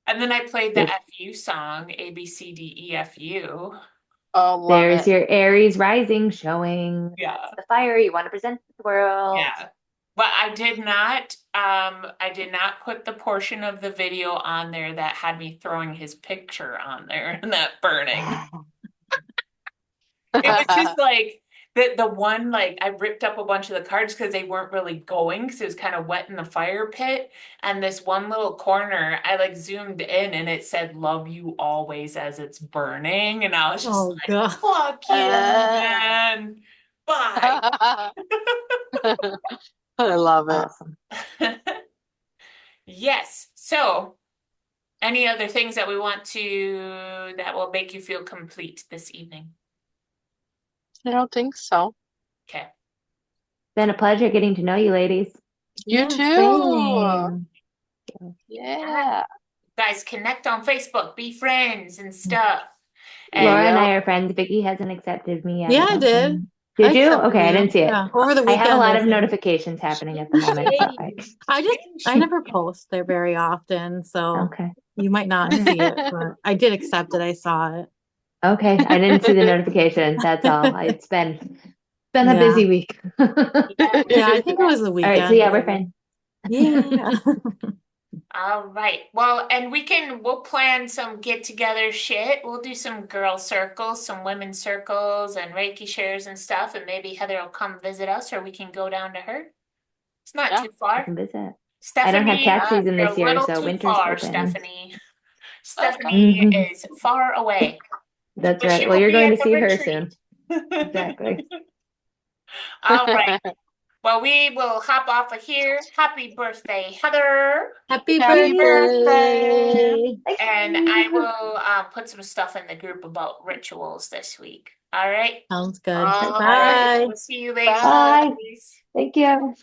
and then I played the There- FU song, ABCDEFU. Oh, love There's it. your Aries rising showing. That's Yeah. the fire you want to present to the world. Yeah. But I did not put the portion of the video on there that had me throwing his picture on there and that burning. It was just like the one, like I ripped up a bunch of the cards because they weren't really going because it was kind of wet in the fire pit. And this one little corner, I like zoomed in and it said love you always as it's burning. And I was just Oh like, God. fuck you, man. Bye. I love it. Awesome. Yes. So, any other things that we want that will make you feel complete this evening? I don't think so. Okay. Been a pleasure getting to know you, ladies. You Yeah, too. same. Yeah. Guys, connect on Facebook, be friends and stuff. And Laura and Yep. I are friends. Vicky hasn't accepted me yet, Yeah, I I don't did. think. Did I you? accepted Okay, I you. didn't see it. Yeah, over the I have a weekend, lot I of think. notifications happening at the moment, so I never post there very often, so okay. you might All not right. see it, but I did accept it. I saw it. Okay, I didn't see the notification. That's all. It's been a Yeah. busy week. All Yeah, I think it was the right, so weekend, yeah, we're maybe. fine. Yeah. All right. Well, and we'll plan some get together shit. We'll do some girl circles, some women's circles and Reiki shares and stuff. And maybe Heather will come visit us or we can go down to her. It's not Yeah. too You far. can visit. I don't have Stephanie, tax season you're this a year, little so too winter's far, open. Stephanie. Okay. Stephanie is far away, That's but right. she Well, will you're be going at to the see her retreat. soon. Exactly. All right. Well, we will hop off of here. Happy birthday, Heather. Happy Happy birthday. birthday. Thank And I you. will put some stuff in the group about rituals this week. All right. Sounds good. All All right. right. Bye. We'll see you later. Bye. Bye. Thank you.